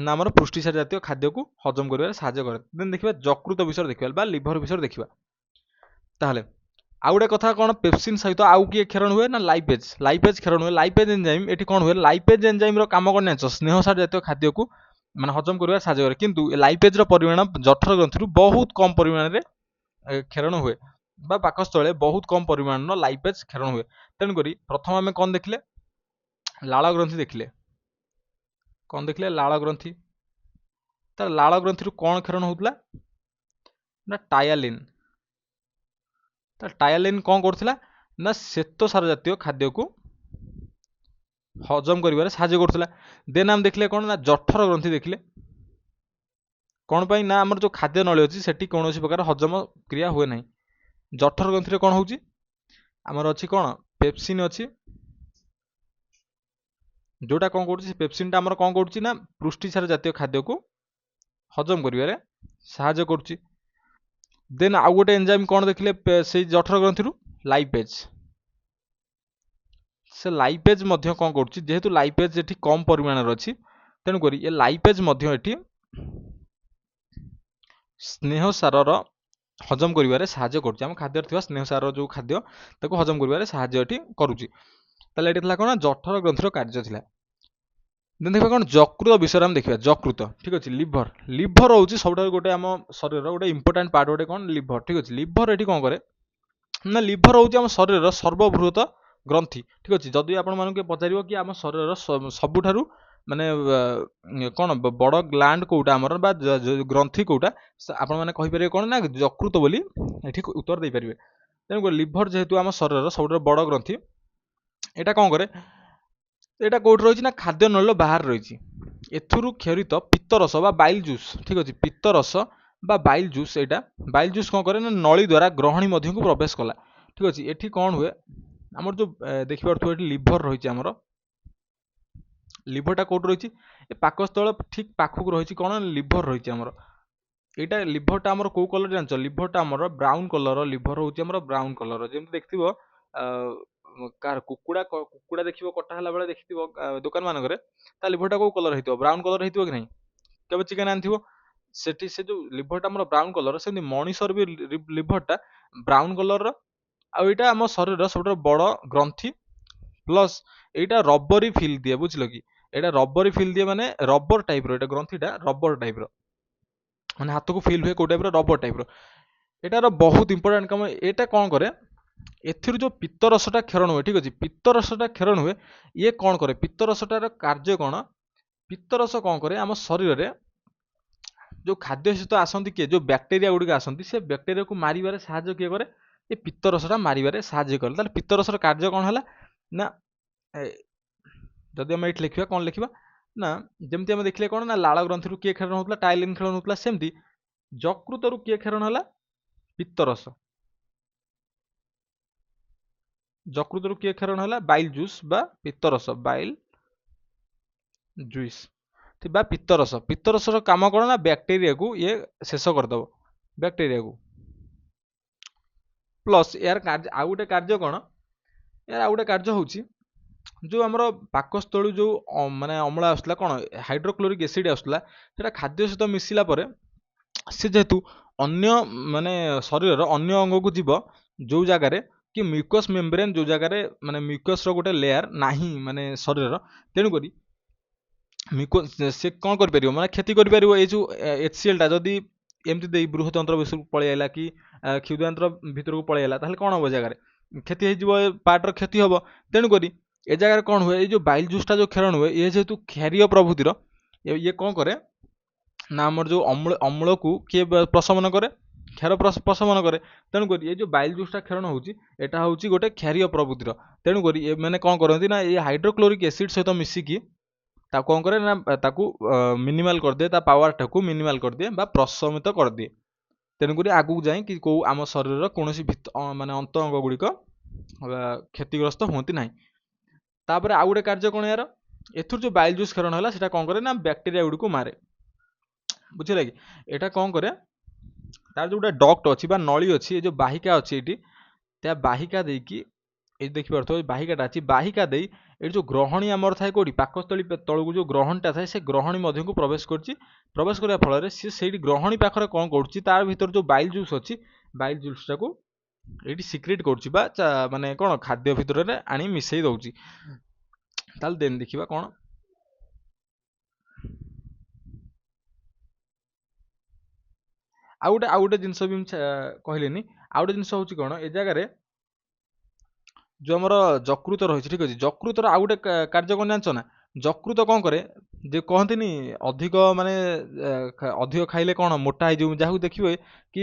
ନା ଆମର ପୃଷ୍ଟିସାର ଜାତୀୟ ଖାଦ୍ୟକୁ ହଜମ କରିବାରେ ସାହାଯ୍ୟ କରେ। ଦେନ୍ ଦେଖିବା ଯକୃତ ବିଷୟରେ ଦେଖିବା ବା ଲିଭର ବିଷୟରେ ଦେଖିବା। ତାହେଲେ ଆଉ ଗୋଟେ କଥା କ'ଣ, ପେପସିନ୍ ସହିତ ଆଉ କିଏ କ୍ଷରଣ ହୁଏ ନା ଲାଇପେଜ୍ କ୍ଷରଣ ହୁଏ। ଲାଇପେଜ୍ ଏନଜାଇମ୍ ଏଠି କ'ଣ ହୁଏ, ଲାଇପେଜ୍ ଏନଜାଇମ୍ର କାମ କ'ଣ ଜାଣିଛ, ସ୍ନେହସାର ଜାତୀୟ ଖାଦ୍ୟକୁ ମାନେ ହଜମ କରିବାରେ ସାହାଯ୍ୟ କରେ। କିନ୍ତୁ ଲାଇପେଜ୍ର ପରିମାଣ ଜଠର ଗ୍ରନ୍ଥିରୁ ବହୁତ କମ୍ ପରିମାଣରେ କ୍ଷରଣ ହୁଏ ବା ପାକସ୍ଥଳରେ ବହୁତ କମ୍ ପରିମାଣର ଲାଇପେଜ୍ କ୍ଷରଣ ହୁଏ। ତେଣୁକରି ପ୍ରଥମ ଆମେ କ'ଣ ଦେଖିଲେ, ଲାଳ ଗ୍ରନ୍ଥି ଦେଖିଲେ। କ'ଣ ଦେଖିଲେ, ଲାଳ ଗ୍ରନ୍ଥି। ତାର ଲାଳ ଗ୍ରନ୍ଥିରୁ କ'ଣ କ୍ଷରଣ ହେଉଥିଲା ନା ଟାୟାଲିନ୍। ତା ଟାୟାଲିନ୍ କ'ଣ କରୁଥିଲା ନା ଶ୍ଵେତସାର ଜାତୀୟ ଖାଦ୍ୟକୁ ହଜମ କରିବାରେ ସାହାଯ୍ୟ କରୁଥିଲା। ଦେନ୍ ଆମେ ଦେଖିଲେ କ'ଣ ନା ଜଠର ଗ୍ରନ୍ଥି ଦେଖିଲେ। କ'ଣ ପାଇଁ ନା ଆମର ଯେଉଁ ଖାଦ୍ୟ ନଳୀ ଅଛି ସେଠି କୌଣସି ପ୍ରକାର ହଜମ କ୍ରିୟା ହୁଏ ନାହିଁ। ଜଠର ଗ୍ରନ୍ଥିରେ କ'ଣ ହେଉଛି, ଆମର ଅଛି କ'ଣ ପେପସିନ୍ ଅଛି, ଯେଉଁଟା କ'ଣ କରୁଛି, ସେ ପେପସିନ୍ଟା ଆମର କ'ଣ କରୁଛି ନା ପୃଷ୍ଟିସାର ଜାତୀୟ ଖାଦ୍ୟକୁ ହଜମ କରିବାରେ ସାହାଯ୍ୟ କରୁଛି। ଦେନ୍ ଆଉ ଗୋଟେ ଏନଜାଇମ୍ କ'ଣ ଦେଖିଲେ ସେଇ ଜଠର ଗ୍ରନ୍ଥିରୁ, ଲାଇପେଜ୍। ସେ ଲାଇପେଜ୍ ମଧ୍ୟ କ'ଣ କରୁଛି, ଯେହେତୁ ଲାଇପେଜ୍ ଏଠି କମ୍ ପରିମାଣରେ ଅଛି, ତେଣୁକରି ଏ ଲାଇପେଜ୍ ମଧ୍ୟ ଏଠି ସ୍ନେହସାରର ହଜମ କରିବାରେ ସାହାଯ୍ୟ କରୁଛି। ଆମ ଖାଦ୍ୟରେ ଥିବା ସ୍ନେହସାର ଯେଉଁ ଖାଦ୍ୟ ତାକୁ ହଜମ କରିବାରେ ସାହାଯ୍ୟ ଏଠି କରୁଛି। ତାହେଲେ ଏଠି ଥିଲା କ'ଣ, ଜଠର ଗ୍ରନ୍ଥିର କାର୍ଯ୍ୟ ଥିଲା। ଦେନ୍ ଦେଖିବା କ'ଣ ଯକୃତ ବିଷୟରେ ଆମେ ଦେଖିବା। ଯକୃତ, ଠିକ୍ ଅଛି। ଲିଭର ହେଉଛି ସବୁଠାରୁ ଗୋଟେ ଆମ ଶରୀରର ଗୋଟେ ଇମ୍ପୋର୍ଟାଣ୍ଟ ପାର୍ଟ, ଗୋଟେ କ'ଣ ଲିଭର, ଠିକ୍ ଅଛି। ଲିଭର ଏଠି କ'ଣ କରେ ନା ଲିଭର ହେଉଛି ଆମ ଶରୀରର ସର୍ବବୃହତ ଗ୍ରନ୍ଥି, ଠିକ୍ ଅଛି। ଯଦି ଆପଣମାନଙ୍କୁ ପଚାରିବ କି ଆମ ଶରୀରର ସବୁଠାରୁ ମାନେ କ'ଣ ବଡ଼ ଗ୍ଲାଣ୍ଡ କେଉଁଟା ଆମର ବା ଗ୍ରନ୍ଥି କେଉଁଟା, ଆପଣମାନେ କହିପାରିବେ କ'ଣ ନା ଯକୃତ ବୋଲି ଏଠି ଉତ୍ତର ଦେଇପାରିବେ। ତେଣୁକରି ଲିଭର ଯେହେତୁ ଆମ ଶରୀରର ସବୁଠାରୁ ବଡ଼ ଗ୍ରନ୍ଥି, ଏଇଟା କ'ଣ କରେ, ଏଇଟା କେଉଁଠି ରହିଛି ନା ଖାଦ୍ୟ ନଳୀର ବାହାରେ ରହିଛି। ଏଥିରୁ କ୍ଷରିତ ପିତ୍ତରସ ବା ବାଇଲ ଜୁସ୍, ଠିକ୍ ଅଛି, ପିତ୍ତରସ ବା ବାଇଲ ଜୁସ୍, ଏଇଟା ବାଇଲ ଜୁସ୍ କ'ଣ କରେ ନା ନଳୀ ଦ୍ୱାରା ଗ୍ରହଣୀ ମଧ୍ୟକୁ ପ୍ରବେଶ କଲା, ଠିକ୍ ଅଛି। ଏଠି କ'ଣ ହୁଏ, ଆମର ଯେଉଁ ଦେଖିପାରୁଥିବ ଏଠି ଲିଭର ରହିଛି, ଆମର ଲିଭରଟା କେଉଁଠି ରହିଛି, ଏ ପାକସ୍ଥଳ ଠିକ୍ ପାଖକୁ ରହିଛି କ'ଣ, ଲିଭର ରହିଛି ଆମର। ଏଇଟା ଲିଭରଟା ଆମର କେଉଁ କଲର ଜାଣିଛ, ଲିଭରଟା ଆମର ବ୍ରାଉନ କଲର ଲିଭର ହେଉଛି ଆମର, ବ୍ରାଉନ କଲର। ଯେମିତି ଦେଖିଥିବ କୁକୁଡ଼ା ଦେଖିବ କଟା ହେଲା ବେଳେ ଦେଖିଥିବ ଦୋକାନ ମାନଙ୍କରେ, ତା ଲିଭରଟା କେଉଁ କଲର ହେଇଥିବ, ବ୍ରାଉନ କଲର ହେଇଥିବ କି ନାହିଁ। କେବେ ଚିକେନ ଆଣିଥିବ, ସେଠି ସେ ଯେଉଁ ଲିଭରଟା ଆମର ବ୍ରାଉନ କଲର, ସେମିତି ମଣିଷର ବି ଲିଭରଟା ବ୍ରାଉନ କଲରର। ଆଉ ଏଇଟା ଆମ ଶରୀରର ସବୁଠାରୁ ବଡ଼ ଗ୍ରନ୍ଥି, ପ୍ଲସ୍ ଏଇଟା ରବରୀ ଫିଲ୍ ଦିଏ, ବୁଝିଲ କି। ଏଇଟା ରବରୀ ଫିଲ୍ ଦିଏ, ମାନେ ରବର ଟାଇପ୍ର, ଏଇଟା ଗ୍ରନ୍ଥିଟା ରବର ଟାଇପ୍ର, ମାନେ ହାତକୁ ଫିଲ୍ ହୁଏ କେଉଁ ଟାଇପ୍ର, ରବର ଟାଇପ୍ର। ଏଟାର ବହୁତ ଇମ୍ପୋର୍ଟାଣ୍ଟ କାମ। ଏଇଟା କ'ଣ କରେ, ଏଥିରୁ ଯେଉଁ ପିତ୍ତରସଟା କ୍ଷରଣ ହୁଏ, ଠିକ୍ ଅଛି, ପିତ୍ତରସଟା କ୍ଷରଣ ହୁଏ, ଇଏ କ'ଣ କରେ, ପିତ୍ତରସଟାର କାର୍ଯ୍ୟ କ'ଣ, ପିତ୍ତରସ କ'ଣ କରେ, ଆମ ଶରୀରରେ ଯେଉଁ ଖାଦ୍ୟ ସହିତ ଆସନ୍ତି କିଏ, ଯେଉଁ ବ୍ୟାକ୍ଟେରିଆ ଗୁଡ଼ିକ ଆସନ୍ତି, ସେ ବ୍ୟାକ୍ଟେରିଆକୁ ମାରିବାରେ ସାହାଯ୍ୟ କିଏ କରେ, ଏ ପିତ୍ତରସଟା ମାରିବାରେ ସାହାଯ୍ୟ କରେ। ତାହେଲେ ପିତ୍ତରସର କାର୍ଯ୍ୟ କ'ଣ ହେଲା ନା, ଯଦି ଆମେ ଏଇଠି ଲେଖିବା, କ'ଣ ଲେଖିବା ନା, ଯେମିତି ଆମେ ଦେଖିଲେ କ'ଣ ନା ଲାଳ ଗ୍ରନ୍ଥିରୁ କିଏ କ୍ଷରଣ ହେଉଥିଲା, ଟାଇଲିନ୍ କ୍ଷରଣ ହେଉଥିଲା, ସେମିତି ଯକୃତରୁ କିଏ କ୍ଷରଣ ହେଲା, ପିତ୍ତରସ। ଯକୃତରୁ କିଏ କ୍ଷରଣ ହେଲା, ବାଇଲ ଜୁସ୍ ବା ପିତ୍ତରସ, ବାଇଲ ଜୁଇସ୍ ବା ପିତ୍ତରସ। ପିତ୍ତରସର କାମ କ'ଣ ନା ବ୍ୟାକ୍ଟେରିଆକୁ ଇଏ ଶେଷ କରିଦେବ, ବ୍ୟାକ୍ଟେରିଆକୁ। ପ୍ଲସ୍ ଏହାର ଆଉ ଗୋଟେ କାର୍ଯ୍ୟ କ'ଣ, ଏହାର ଆଉ ଗୋଟେ କାର୍ଯ୍ୟ ହେଉଛି, ଯେଉଁ ଆମର ପାକସ୍ଥଳୀ ଯେଉଁ ମାନେ ଅମ୍ଳ ଆସୁଥିଲା, କ'ଣ ହାଇଡ୍ରୋକ୍ଲୋରିକ୍ ଏସିଡ୍ ଆସୁଥିଲା, ସେଇଟା ଖାଦ୍ୟ ସହିତ ମିଶିଲା ପରେ ସେ ଯେହେତୁ ଅନ୍ୟ ମାନେ ଶରୀରର ଅନ୍ୟ ଅଙ୍ଗକୁ ଯିବ, ଯେଉଁ ଜାଗାରେ କି ମ୍ୟୁକସ୍ ମେମ୍ବ୍ରେନ୍, ଯେଉଁ ଜାଗାରେ ମାନେ ମ୍ୟୁକସ୍ର ଗୋଟେ ଲେୟାର ନାହିଁ ମାନେ ଶରୀରର, ତେଣୁକରି ସେ କ'ଣ କରିପାରିବ, ମାନେ କ୍ଷତି କରିପାରିବ। ଏଇ ଯେଉଁ HCl ଟା ଯଦି ଏମିତି ଦେଇ ବୃହତନ୍ତ୍ର ଭିତରକୁ ପଳେଇ ଆସିଲା କି କ୍ଷୁଦ୍ରାନ୍ତ୍ର ଭିତରକୁ ପଳେଇ ଆସିଲା, ତାହେଲେ କ'ଣ ହେବ, ଏ ଜାଗାରେ କ୍ଷତି ହେଇଯିବ, ଏ ପାର୍ଟର କ୍ଷତି ହେବ। ତେଣୁକରି ଏ ଜାଗାରେ କ'ଣ ହୁଏ, ଏଇ ଯେଉଁ ବାଇଲ ଜୁସ୍ଟା ଯେଉଁ କ୍ଷରଣ ହୁଏ, ଇଏ ଯେହେତୁ କ୍ଷାରୀୟ ପ୍ରଭୃତିର, ଇଏ କ'ଣ କରେ ନା ଆମର ଯେଉଁ ଅମ୍ଳକୁ କିଏ ପ୍ରଶମନ କରେ, କ୍ଷାର ପ୍ରଶମନ କରେ। ତେଣୁକରି ଏ ଯେଉଁ ବାଇଲ ଜୁସ୍ଟା କ୍ଷରଣ ହେଉଛି, ଏଇଟା ହେଉଛି ଗୋଟେ କ୍ଷାରୀୟ ପ୍ରଭୃତିର। ତେଣୁକରି ଏମାନେ କ'ଣ କରନ୍ତି ନା ଏଇ ହାଇଡ୍ରୋକ୍ଲୋରିକ୍ ଏସିଡ୍ ସହିତ ମିଶିକି ତାକୁ କ'ଣ କରେ ନା ତାକୁ ମିନିମାଲ କରିଦିଏ, ତା ପାୱାରଟାକୁ ମିନିମାଲ କରିଦିଏ ବା ପ୍ରଶମିତ କରିଦିଏ। ତେଣୁକରି ଆଗକୁ ଯାଇ କି କେଉଁ ଆମ ଶରୀରର କୌଣସି ମାନେ ଅନ୍ତ ଅଙ୍ଗ ଗୁଡ଼ିକ କ୍ଷତିଗ୍ରସ୍ତ ହୁଅନ୍ତି ନାହିଁ। ତାପରେ ଆଉ ଗୋଟେ କାର୍ଯ୍ୟ କ'ଣ ଏହାର, ଏଥିରୁ ଯେଉଁ ବାଇଲ ଜୁସ୍ କ୍ଷରଣ ହେଲା, ସେଟା କ'ଣ କରେ ନା ବ୍ୟାକ୍ଟେରିଆ ଗୁଡ଼ିକୁ ମାରେ, ବୁଝିଲା କି। ଏଇଟା କ'ଣ କରେ, ତାର ଯୋଉଟା ଡକ୍ଟ ଅଛି ବା ନଳୀ ଅଛି, ଏ ଯେଉଁ ବାହିକା ଅଛି ଏଇଠି, ତା ବାହିକା ଦେଇକି এই ଦେଖିପାରୁଥିବ ବାହିକାଟା ଅଛି, ବାହିକା ଦେଇ ଏଠି ଯୋଉ ଗ୍ରହଣୀ ଆମର ଥାଏ କୋଉଠି ପାକସ୍ଥଳୀ ତଳକୁ ଯୋଉ ଗ୍ରହଣୀଟା ଥାଏ ସେ ଗ୍ରହଣୀ ମଧ୍ୟକୁ ପ୍ରବେଶ କରୁଛି। ପ୍ରବେଶ କରିବା ଫଳରେ ସେ ସେଇଠି ଗ୍ରହଣୀ ପାଖରେ କ'ଣ କରୁଛି, ତାର ଭିତରେ ଯୋଉ ବାଇଲ ଜୁସ୍ ଅଛି ବାଇଲ ଜୁସ୍ଟାକୁ ଏଇଠି ସିକ୍ରେଟ୍ କରୁଛି ବା ମାନେ କ'ଣ ଖାଦ୍ୟ ଭିତରେ ଆଣି ମିଶେଇ ଦଉଛି। ତାହେଲେ ଦେନ୍ ଦେଖିବା କ'ଣ, ଆଉ ଗୋଟେ ଜିନିଷ ବି ମୁଁ କହିଲିନି, ଆଉ ଗୋଟେ ଜିନିଷ ହଉଛି କ'ଣ ଏ ଜାଗାରେ ଯୋଉ ଆମର ଯକୃତ ରହିଛି, ଠିକ ଅଛି, ଯକୃତର ଆଉ ଗୋଟେ କାର୍ଯ୍ୟ କ'ଣ ଜାଣିଛ ନା? ଯକୃତ କ'ଣ କରେ, ଯେ କହନ୍ତିନି ଅଧିକ ମାନେ ଅଧିକ ଖାଇଲେ କ'ଣ ମୋଟା ହେଇଯିବ, ଯାହାକୁ ଦେଖିବେ କି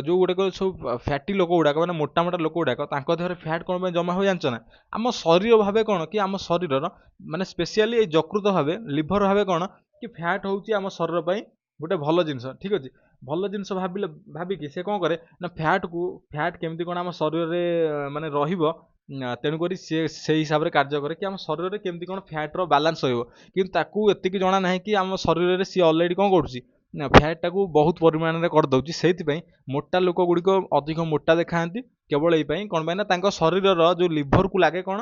ଯୋଉ ଗୁଡ଼ାକ ସବୁ ଫ୍ୟାଟି ଲୋକ ଗୁଡ଼ାକ ମାନେ ମୋଟା ମୋଟା ଲୋକ ଗୁଡ଼ାକ ତାଙ୍କ ଦେହରେ ଫ୍ୟାଟ୍ କ'ଣ ପାଇଁ ଜମା ହୁଏ ଜାଣିଛ ନା? ଆମ ଶରୀର ଭାବେ କ'ଣ କି ଆମ ଶରୀରର ମାନେ ସ୍ପେସିଆଲି ଏଇ ଯକୃତ ଭାବେ ଲିଭର ଭାବେ କ'ଣ କି ଫ୍ୟାଟ୍ ହେଉଛି ଆମ ଶରୀର ପାଇଁ ଗୋଟେ ଭଲ ଜିନିଷ, ଠିକ ଅଛି। ଭଲ ଜିନିଷ ଭାବିକି ସେ କ'ଣ କରେ ନା ଫ୍ୟାଟ୍ କେମିତି କ'ଣ ଆମ ଶରୀରରେ ମାନେ ରହିବ, ତେଣୁକରି ସିଏ ସେଇ ହିସାବରେ କାର୍ଯ୍ୟ କରେ କି ଆମ ଶରୀରରେ କେମିତି କ'ଣ ଫ୍ୟାଟ୍ର ବାଲାନ୍ସ ରହିବ। କିନ୍ତୁ ତାକୁ ଏତିକି ଜଣା ନାହିଁ କି ଆମ ଶରୀରରେ ସିଏ ଅଲରେଡ଼ି କ'ଣ କରୁଛି ନା ଫ୍ୟାଟ୍ଟାକୁ ବହୁତ ପରିମାଣରେ କରିଦେଉଛି। ସେଇଥିପାଇଁ ମୋଟା ଲୋକ ଗୁଡ଼ିକ ଅଧିକ ମୋଟା ଦେଖାନ୍ତି କେବଳ ଏଇ ପାଇଁ, କ'ଣ ପାଇଁ ନା ତାଙ୍କ ଶରୀରର ଯେଉଁ ଲିଭରକୁ ଲାଗେ କ'ଣ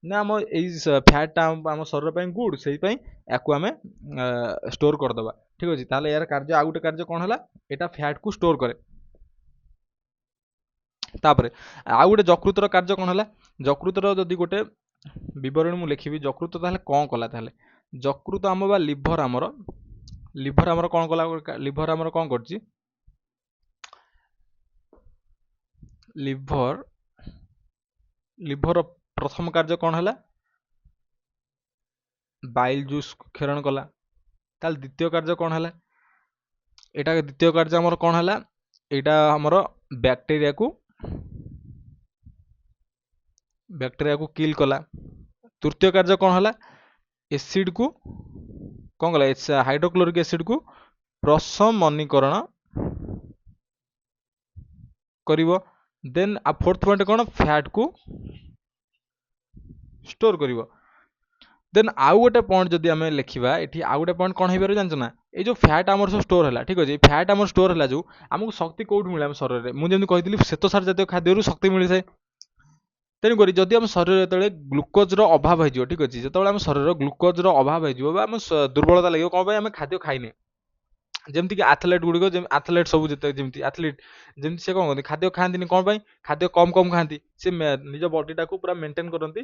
ନା ଆମ ଏଇ ଫ୍ୟାଟ୍ଟା ଆମ ଶରୀର ପାଇଁ ଗୁଡ୍, ସେଇଥିପାଇଁ ୟାକୁ ଆମେ ଷ୍ଟୋର କରିଦେବା, ଠିକ ଅଛି। ତାହେଲେ ଏହାର କାର୍ଯ୍ୟ ଆଉ ଗୋଟେ କାର୍ଯ୍ୟ କ'ଣ ହେଲା, ଏଇଟା ଫ୍ୟାଟ୍କୁ ଷ୍ଟୋର କରେ। ତାପରେ ଆଉ ଗୋଟେ ଯକୃତର କାର୍ଯ୍ୟ କ'ଣ ହେଲା, ଯକୃତର ଯଦି ଗୋଟେ ବିବରଣୀ ମୁଁ ଲେଖିବି ଯକୃତ ତାହେଲେ କ'ଣ କଲା, ତାହେଲେ ଯକୃତ ଆମ ବା ଲିଭର ଆମର କ'ଣ କଲା, ଲିଭର ଆମର କ'ଣ କରୁଛି, ଲିଭର ପ୍ରଥମ କାର୍ଯ୍ୟ କ'ଣ ହେଲା, ବାଇଲ ଜୁସ୍ କ୍ଷରଣ କଲା। ତାହେଲେ ଦ୍ୱିତୀୟ କାର୍ଯ୍ୟ କ'ଣ ହେଲା, ଏଇଟା ଦ୍ୱିତୀୟ କାର୍ଯ୍ୟ ଆମର କ'ଣ ହେଲା, ଏଇଟା ଆମର ବ୍ୟାକ୍ଟେରିଆକୁ କିଲ୍ କଲା। ତୃତୀୟ କାର୍ଯ୍ୟ କ'ଣ ହେଲା, ଏସିଡକୁ କ'ଣ କଲା, ହାଇଡ୍ରୋକ୍ଲୋରିକ୍ ଏସିଡକୁ ପ୍ରଶମନୀକରଣ କରିବ। ଦେନ୍ ଫୋର୍ଥ ପଏଣ୍ଟ କ'ଣ, ଫ୍ୟାଟ୍କୁ ଷ୍ଟୋର କରିବ। ଦେନ୍ ଆଉ ଗୋଟେ ପଏଣ୍ଟ ଯଦି ଆମେ ଲେଖିବା, ଏଠି ଆଉ ଗୋଟେ ପଏଣ୍ଟ କ'ଣ ହେଇପାରିବ ଜାଣିଛ ନା, ଏଇ ଯୋଉ ଫ୍ୟାଟ୍ ଆମର ସବୁ ଷ୍ଟୋର ହେଲା, ଠିକ ଅଛି, ଫ୍ୟାଟ୍ ଆମର ଷ୍ଟୋର ହେଲା ଯୋଉ ଆମକୁ ଶକ୍ତି କୋଉଠୁ ମିଳେ ଆମ ଶରୀରରେ, ମୁଁ ଯେମିତି କହିଥିଲି ଶ୍ଵେତସାର ଜାତୀୟ ଖାଦ୍ୟରୁ ଶକ୍ତି ମିଳିଥାଏ। ତେଣୁକରି ଯଦି ଆମ ଶରୀରରେ ଯେତେବେଳେ ଗ୍ଲୁକୋଜର ଅଭାବ ହେଇଯିବ, ଠିକ ଅଛି, ଯେତେବେଳେ ଆମ ଶରୀରର ଗ୍ଲୁକୋଜର ଅଭାବ ହେଇଯିବ ବା ଆମ ଦୁର୍ବଳତା ଲାଗିବ, କ'ଣ ପାଇଁ ଆମେ ଖାଦ୍ୟ ଖାଇନେ, ଯେମିତିକି ଆଥଲେଟ୍ ଗୁଡ଼ିକ ଆଥଲେଟ୍ ସବୁ ଯେମିତି ଆଥଲେଟ୍ ଯେମିତି ସେ କ'ଣ କରନ୍ତି ଖାଦ୍ୟ ଖାଆନ୍ତିନି, କ'ଣ ପାଇଁ, ଖାଦ୍ୟ କମ୍ ଖାଆନ୍ତି, ସେ ନିଜ ବଡିଟାକୁ ପୁରା ମେଣ୍ଟେନ୍ କରନ୍ତି।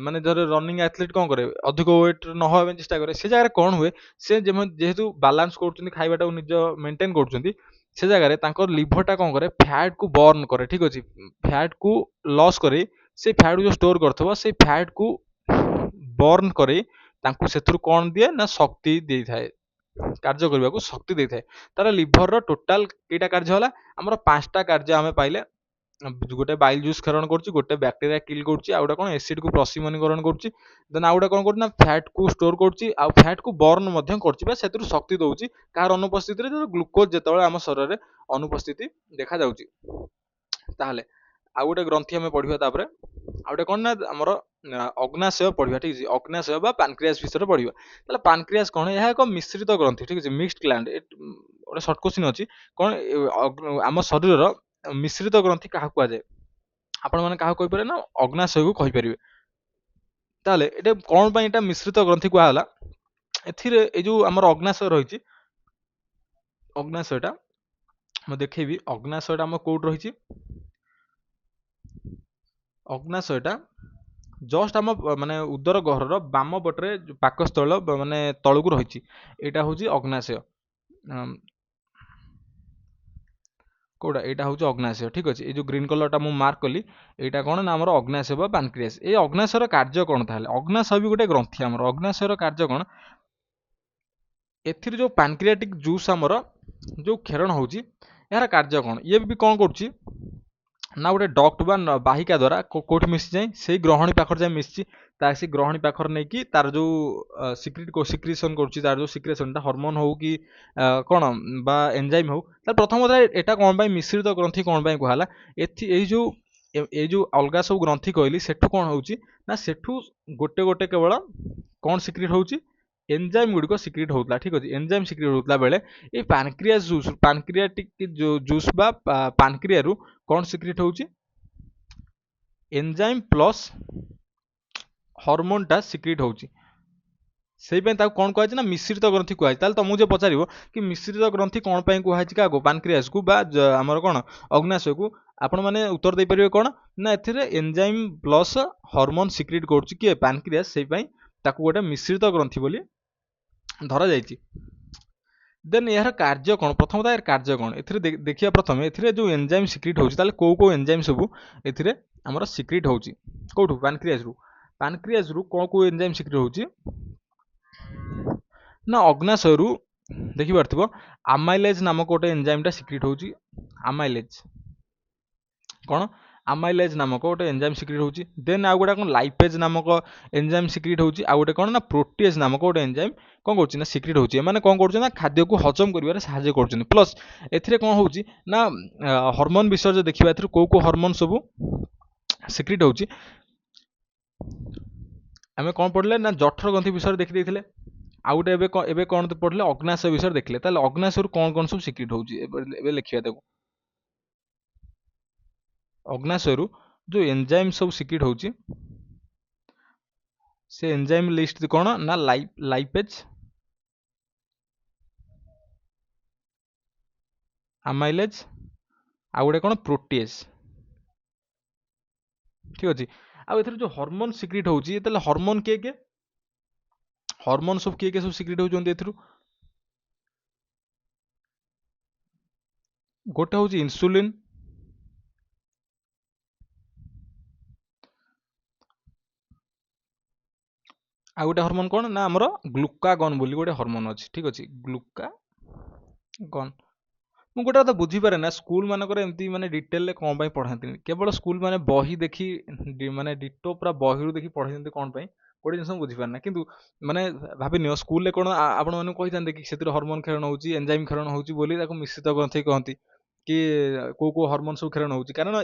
ମାନେ ଧର ରନିଂ ଆଥଲେଟ୍ କ'ଣ କରେ, ଅଧିକ ୱେଟ୍ ନ ହେବା ପାଇଁ ଚେଷ୍ଟା କରେ, ସେ ଜାଗାରେ କ'ଣ ହୁଏ, ସେ ଯେହେତୁ ବାଲାନ୍ସ କରୁଛନ୍ତି ଖାଇବାଟାକୁ ନିଜ ମେଣ୍ଟେନ୍ କରୁଛନ୍ତି, ସେ ଜାଗାରେ ତାଙ୍କ ଲିଭରଟା କ'ଣ କରେ, ଫ୍ୟାଟ୍କୁ ବର୍ନ କରେ, ଠିକ ଅଛି, ଫ୍ୟାଟ୍କୁ ଲସ୍ କରି ସେ ଫ୍ୟାଟ୍କୁ ଯେଉଁ ଷ୍ଟୋର କରିଥିବ ସେଇ ଫ୍ୟାଟ୍କୁ ବର୍ନ କରି ତାଙ୍କୁ ସେଥିରୁ କ'ଣ ଦିଏ ନା ଶକ୍ତି ଦେଇଥାଏ, କାର୍ଯ୍ୟ କରିବାକୁ ଶକ୍ତି ଦେଇଥାଏ। ତାର ଲିଭରର ଟୋଟାଲ କେଇଟା କାର୍ଯ୍ୟ ହେଲା, ଆମର 5ଟା କାର୍ଯ୍ୟ ଆମେ ପାଇଲେ। ଗୋଟେ ବାଇଲ ଜୁସ୍ କ୍ଷରଣ କରୁଛି, ଗୋଟେ ବ୍ୟାକ୍ଟେରିଆ କିଲ୍ କରୁଛି, ଆଉ ଗୋଟେ କ'ଣ ଏସିଡକୁ ପ୍ରଶମନୀକରଣ କରୁଛି, ଦେନ୍ ଆଉ ଗୋଟେ କ'ଣ କରୁଛି ନା ଫ୍ୟାଟ୍କୁ ଷ୍ଟୋର କରୁଛି, ଆଉ ଫ୍ୟାଟ୍କୁ ବର୍ନ ମଧ୍ୟ କରୁଛି ବା ସେଥିରୁ ଶକ୍ତି ଦେଉଛି କାହାର ଅନୁପସ୍ଥିତିରେ, ଗ୍ଲୁକୋଜ ଯେତେବେଳେ ଆମ ଶରୀରରେ ଅନୁପସ୍ଥିତି ଦେଖାଯାଉଛି। ତାହେଲେ ଆଉ ଗୋଟେ ଗ୍ରନ୍ଥି ଆମେ ପଢିବା, ତାପରେ ଆଉ ଗୋଟେ କ'ଣ ନା ଆମର ଅଗ୍ନାଶୟ ପଢିବା, ଠିକ ଅଛି, ଅଗ୍ନାଶୟ ବା ପାନକ୍ରିଆସ ବିଷୟରେ ପଢିବା। ତାହେଲେ ପାନକ୍ରିଆସ କ'ଣ, ଏହା ଏକ ମିଶ୍ରିତ ଗ୍ରନ୍ଥି, ଠିକ ଅଛି, ମିକ୍ସଡ ଗ୍ଲାଣ୍ଡ। ଗୋଟେ ସର୍ଟ କ୍ୱେଶ୍ଚିନ୍ ଅଛି, କ'ଣ ଆମ ଶରୀରର ମିଶ୍ରିତ ଗ୍ରନ୍ଥି କାହାକୁ କୁହାଯାଏ, ଆପଣମାନେ କାହାକୁ କହିପାରିବେ ନା ଅଗ୍ନାଶୟକୁ କହିପାରିବେ। ତାହେଲେ ଏଇଟା କ'ଣ ପାଇଁ ଏଇଟା ମିଶ୍ରିତ ଗ୍ରନ୍ଥି କୁହାଗଲା, ଏଥିରେ ଏଇ ଯୋଉ ଆମର ଅଗ୍ନାଶୟ ରହିଛି, ଅଗ୍ନାଶୟଟା ମୁଁ ଦେଖେଇବି, ଅଗ୍ନାଶୟଟା ଆମର କୋଉଠି ରହିଛି, ଅଗ୍ନାଶୟଟା ଜଷ୍ଟ ଆମ ମାନେ ଉଦର ଗହ୍ୱରର ବାମ ପଟରେ ପାକସ୍ଥଳ ମାନେ ତଳକୁ ରହିଛି, ଏଇଟା ହେଉଛି ଅଗ୍ନାଶୟ। କୋଉଟା, ଏଇଟା ହେଉଛି ଅଗ୍ନାଶୟ, ଠିକ ଅଛି, ଏଇ ଯୋଉ ଗ୍ରୀନ କଲରଟା ମୁଁ ମାର୍କ କଲି ଏଇଟା କ'ଣ ନା ଆମର ଅଗ୍ନାଶୟ ବା ପାନକ୍ରିଆସ। ଏଇ ଅଗ୍ନାଶୟର କାର୍ଯ୍ୟ କ'ଣ, ତାହେଲେ ଅଗ୍ନାଶୟ ବି ଗୋଟେ ଗ୍ରନ୍ଥି, ଆମର ଅଗ୍ନାଶୟର କାର୍ଯ୍ୟ କ'ଣ, ଏଥିରେ ଯୋଉ ପାନକ୍ରିଆଟିକ ଜୁସ୍ ଆମର ଯୋଉ କ୍ଷରଣ ହେଉଛି ଏହାର କାର୍ଯ୍ୟ କ'ଣ, ଇଏ ବି କ'ଣ କରୁଛି ନା ଗୋଟେ ଡକ୍ଟ ବା ବାହିକା ଦ୍ୱାରା କୋଉଠି ମିଶିଯାଏ, ସେଇ ଗ୍ରହଣୀ ପାଖରେ ଯାଇ ମିଶିଛି, ତା ସେ ଗ୍ରହଣୀ ପାଖରେ ନେଇକି ତାର ଯୋଉ ସିକ୍ରିସନ କରୁଛି, ତାର ଯୋଉ ସିକ୍ରେସନଟା ହରମୋନ ହଉ କି କ'ଣ ବା ଏନଜାଇମ୍ ହଉ। ତାହେଲେ ପ୍ରଥମ କଥା ଏଇଟା କ'ଣ ପାଇଁ ମିଶ୍ରିତ ଗ୍ରନ୍ଥି କ'ଣ ପାଇଁ କୁହାହେଲା, ଏଇ ଯୋଉ ଅଲଗା ସବୁ ଗ୍ରନ୍ଥି କହିଲି ସେଠୁ କ'ଣ ହେଉଛି ନା ସେଠୁ ଗୋଟେ ଗୋଟେ କେବଳ କ'ଣ ସିକ୍ରେଟ ହେଉଛି, ଏନଜାଇମ୍ ଗୁଡ଼ିକ ସିକ୍ରେଟ ହେଉଥିଲା, ଠିକ ଅଛି, ଏନଜାଇମ୍ ସିକ୍ରେଟ ହେଉଥିଲା ବେଳେ ଏଇ ପାନକ୍ରିଆଟିକ ଜୁସ୍ ବା ପାନକ୍ରିଆରୁ କ'ଣ ସିକ୍ରେଟ ହେଉଛି, एंजाइम प्लस हॉर्मोन टा सिक्रिट होउची ସେଇପାଇଁ ତାକୁ କ'ଣ କୁହାଯାଇଛି ନା ମିଶ୍ରିତ ଗ୍ରନ୍ଥି କୁହାଯାଇଛି। ତାହେଲେ ତମକୁ ଯେ ପଚାରିବ କି ମିଶ୍ରିତ ଗ୍ରନ୍ଥି କ'ଣ ପାଇଁ କୁହାଯାଇଛି କାହାକୁ ପାନକ୍ରିଆସକୁ ବା ଆମର କ'ଣ ଅଗ୍ନାଶୟକୁ, ଆପଣମାନେ ଉତ୍ତର ଦେଇପାରିବେ କ'ଣ ନା ଏଥିରେ ଏନଜାଇମ୍ ପ୍ଲସ୍ ହରମୋନ୍ ସିକ୍ରିଟ୍ କରୁଛି କିଏ ପାନକ୍ରିଆସ, ସେଇପାଇଁ ତାକୁ ଗୋଟେ ମିଶ୍ରିତ ଗ୍ରନ୍ଥି ବୋଲି ଧରାଯାଇଛି। ଦେନ୍ ଏହାର କାର୍ଯ୍ୟ କ'ଣ, ପ୍ରଥମତଃ ଏହାର କାର୍ଯ୍ୟ କ'ଣ ଏଥିରେ ଦେଖିବା। ପ୍ରଥମେ ଏଥିରେ ଯେଉଁ ଏନଜାଇମ୍ ସିକ୍ରିଟ୍ ହେଉଛି ତାହେଲେ କେଉଁ କେଉଁ ଏନଜାଇମ୍ ସବୁ ଏଥିରେ ଆମର ସିକ୍ରିଟ୍ ହେଉଛି କେଉଁଠୁ ପାନକ୍ରିଆସରୁ। ପାନକ୍ରିଆସରୁ କ'ଣ କେଉଁ ଏନଜାଇମ୍ ସିକ୍ରିଟ୍ ହେଉଛି ନା ଅଗ୍ନାଶୟରୁ ଦେଖିପାରୁଥିବ ଆମାଇଲେଜ୍ ନାମକ ଗୋଟେ ଏନଜାଇମ୍ଟା ସିକ୍ରିଟ୍ ହେଉଛି। ଆମାଇଲେଜ୍ କ'ଣ ଆମାଇଲେଜ୍ ନାମକ ଗୋଟେ ଏନଜାଇମ୍ ସିକ୍ରିଟ୍ ହେଉଛି। ଦେନ୍ ଆଉ ଗୋଟେ କ'ଣ ଲାଇପେଜ୍ ନାମକ ଏନଜାଇମ୍ ସିକ୍ରିଟ୍ ହେଉଛି। ଆଉ ଗୋଟେ କ'ଣ ନା ପ୍ରୋଟିଏଜ୍ ନାମକ ଗୋଟେ ଏନଜାଇମ୍ କ'ଣ କରୁଛି ନା ସିକ୍ରିଟ୍ ହେଉଛି। ଏମାନେ କ'ଣ କରୁଛନ୍ତି ନା ଖାଦ୍ୟକୁ ହଜମ କରିବାରେ ସାହାଯ୍ୟ କରୁଛନ୍ତି। ପ୍ଲସ୍ ଏଥିରେ କ'ଣ ହେଉଛି ନା ହରମୋନ୍ ବିଷୟରେ ଯଦି ଦେଖିବା ଏଥିରୁ କେଉଁ କେଉଁ ହରମୋନ୍ ସବୁ ସିକ୍ରିଟ୍ ହେଉଛି ଆମେ କ'ଣ ପଢ଼ିଲେ ନା ଜଠର ଗ୍ରନ୍ଥି ବିଷୟରେ ଦେଖିଦେଇଥିଲେ। ଆଉ ଗୋଟେ ଏବେ କ'ଣ ପଢ଼ିଲେ ଅଗ୍ନାଶୟ ବିଷୟରେ ଦେଖିଲେ। ତାହେଲେ ଅଗ୍ନାଶୟରୁ କ'ଣ କ'ଣ ସବୁ ସିକ୍ରିଟ୍ ହେଉଛି ଏବେ ଲେଖିବା ତାକୁ। ଅଗ୍ନାଶୟରୁ ଯେଉଁ ଏନଜାଇମ୍ ସବୁ ସିକ୍ରିଟ୍ ହେଉଛି ସେ ଏନଜାଇମ୍ ଲିଷ୍ଟ କ'ଣ ନା ଲାଇପେଜ୍, ଆମାଇଲେଜ୍, ଆଉ ଗୋଟେ କ'ଣ ପ୍ରୋଟିଏଜ୍। ଠିକ୍ ଅଛି। ଆଉ ଏଥିରେ ଯେଉଁ ହରମୋନ୍ ସିକ୍ରିଟ୍ ହେଉଛି ତାହେଲେ ହରମୋନ୍ କିଏ ହରମୋନ୍ ସବୁ କିଏ ସବୁ ସିକ୍ରିଟ୍ ହେଉଛନ୍ତି ଏଥିରୁ। ଗୋଟେ ହେଉଛି ଇନ୍ସୁଲିନ୍, ଆଉ ଗୋଟେ ହରମୋନ୍ କ'ଣ ନା ଆମର ଗ୍ଲୁକାଗନ୍ ବୋଲି ଗୋଟେ ହରମୋନ୍ ଅଛି। ଠିକ୍ ଅଛି, ଗ୍ଲୁକାଗନ୍। ମୁଁ ଗୋଟେ କଥା ବୁଝିପାରେ ନା ସ୍କୁଲ ମାନଙ୍କରେ ଏମିତି ମାନେ ଡିଟେଲରେ କ'ଣ ପାଇଁ ପଢ଼ାନ୍ତିନି। କେବଳ ସ୍କୁଲ ମାନେ ବହି ଦେଖି ମାନେ ଡିଟୋ ପୁରା ବହିରୁ ଦେଖି ପଢ଼େଇଛନ୍ତି କ'ଣ ପାଇଁ ଗୋଟେ ଜିନିଷ ମୁଁ ବୁଝିପାରେ ନା। କିନ୍ତୁ ମାନେ ଭାବିନିଅ ସ୍କୁଲରେ କ'ଣ ଆପଣମାନଙ୍କୁ କହିଥାନ୍ତେ କି ସେଥିରେ ହରମୋନ୍ କ୍ଷରଣ ହେଉଛି, ଏନଜାଇମ୍ କ୍ଷରଣ ହେଉଛି ବୋଲି ତାକୁ ମିଶ୍ରିତ ଗ୍ରନ୍ଥି କହନ୍ତି, କି କେଉଁ କେଉଁ ହରମୋନ୍ ସବୁ କ୍ଷରଣ ହେଉଛି। କାରଣ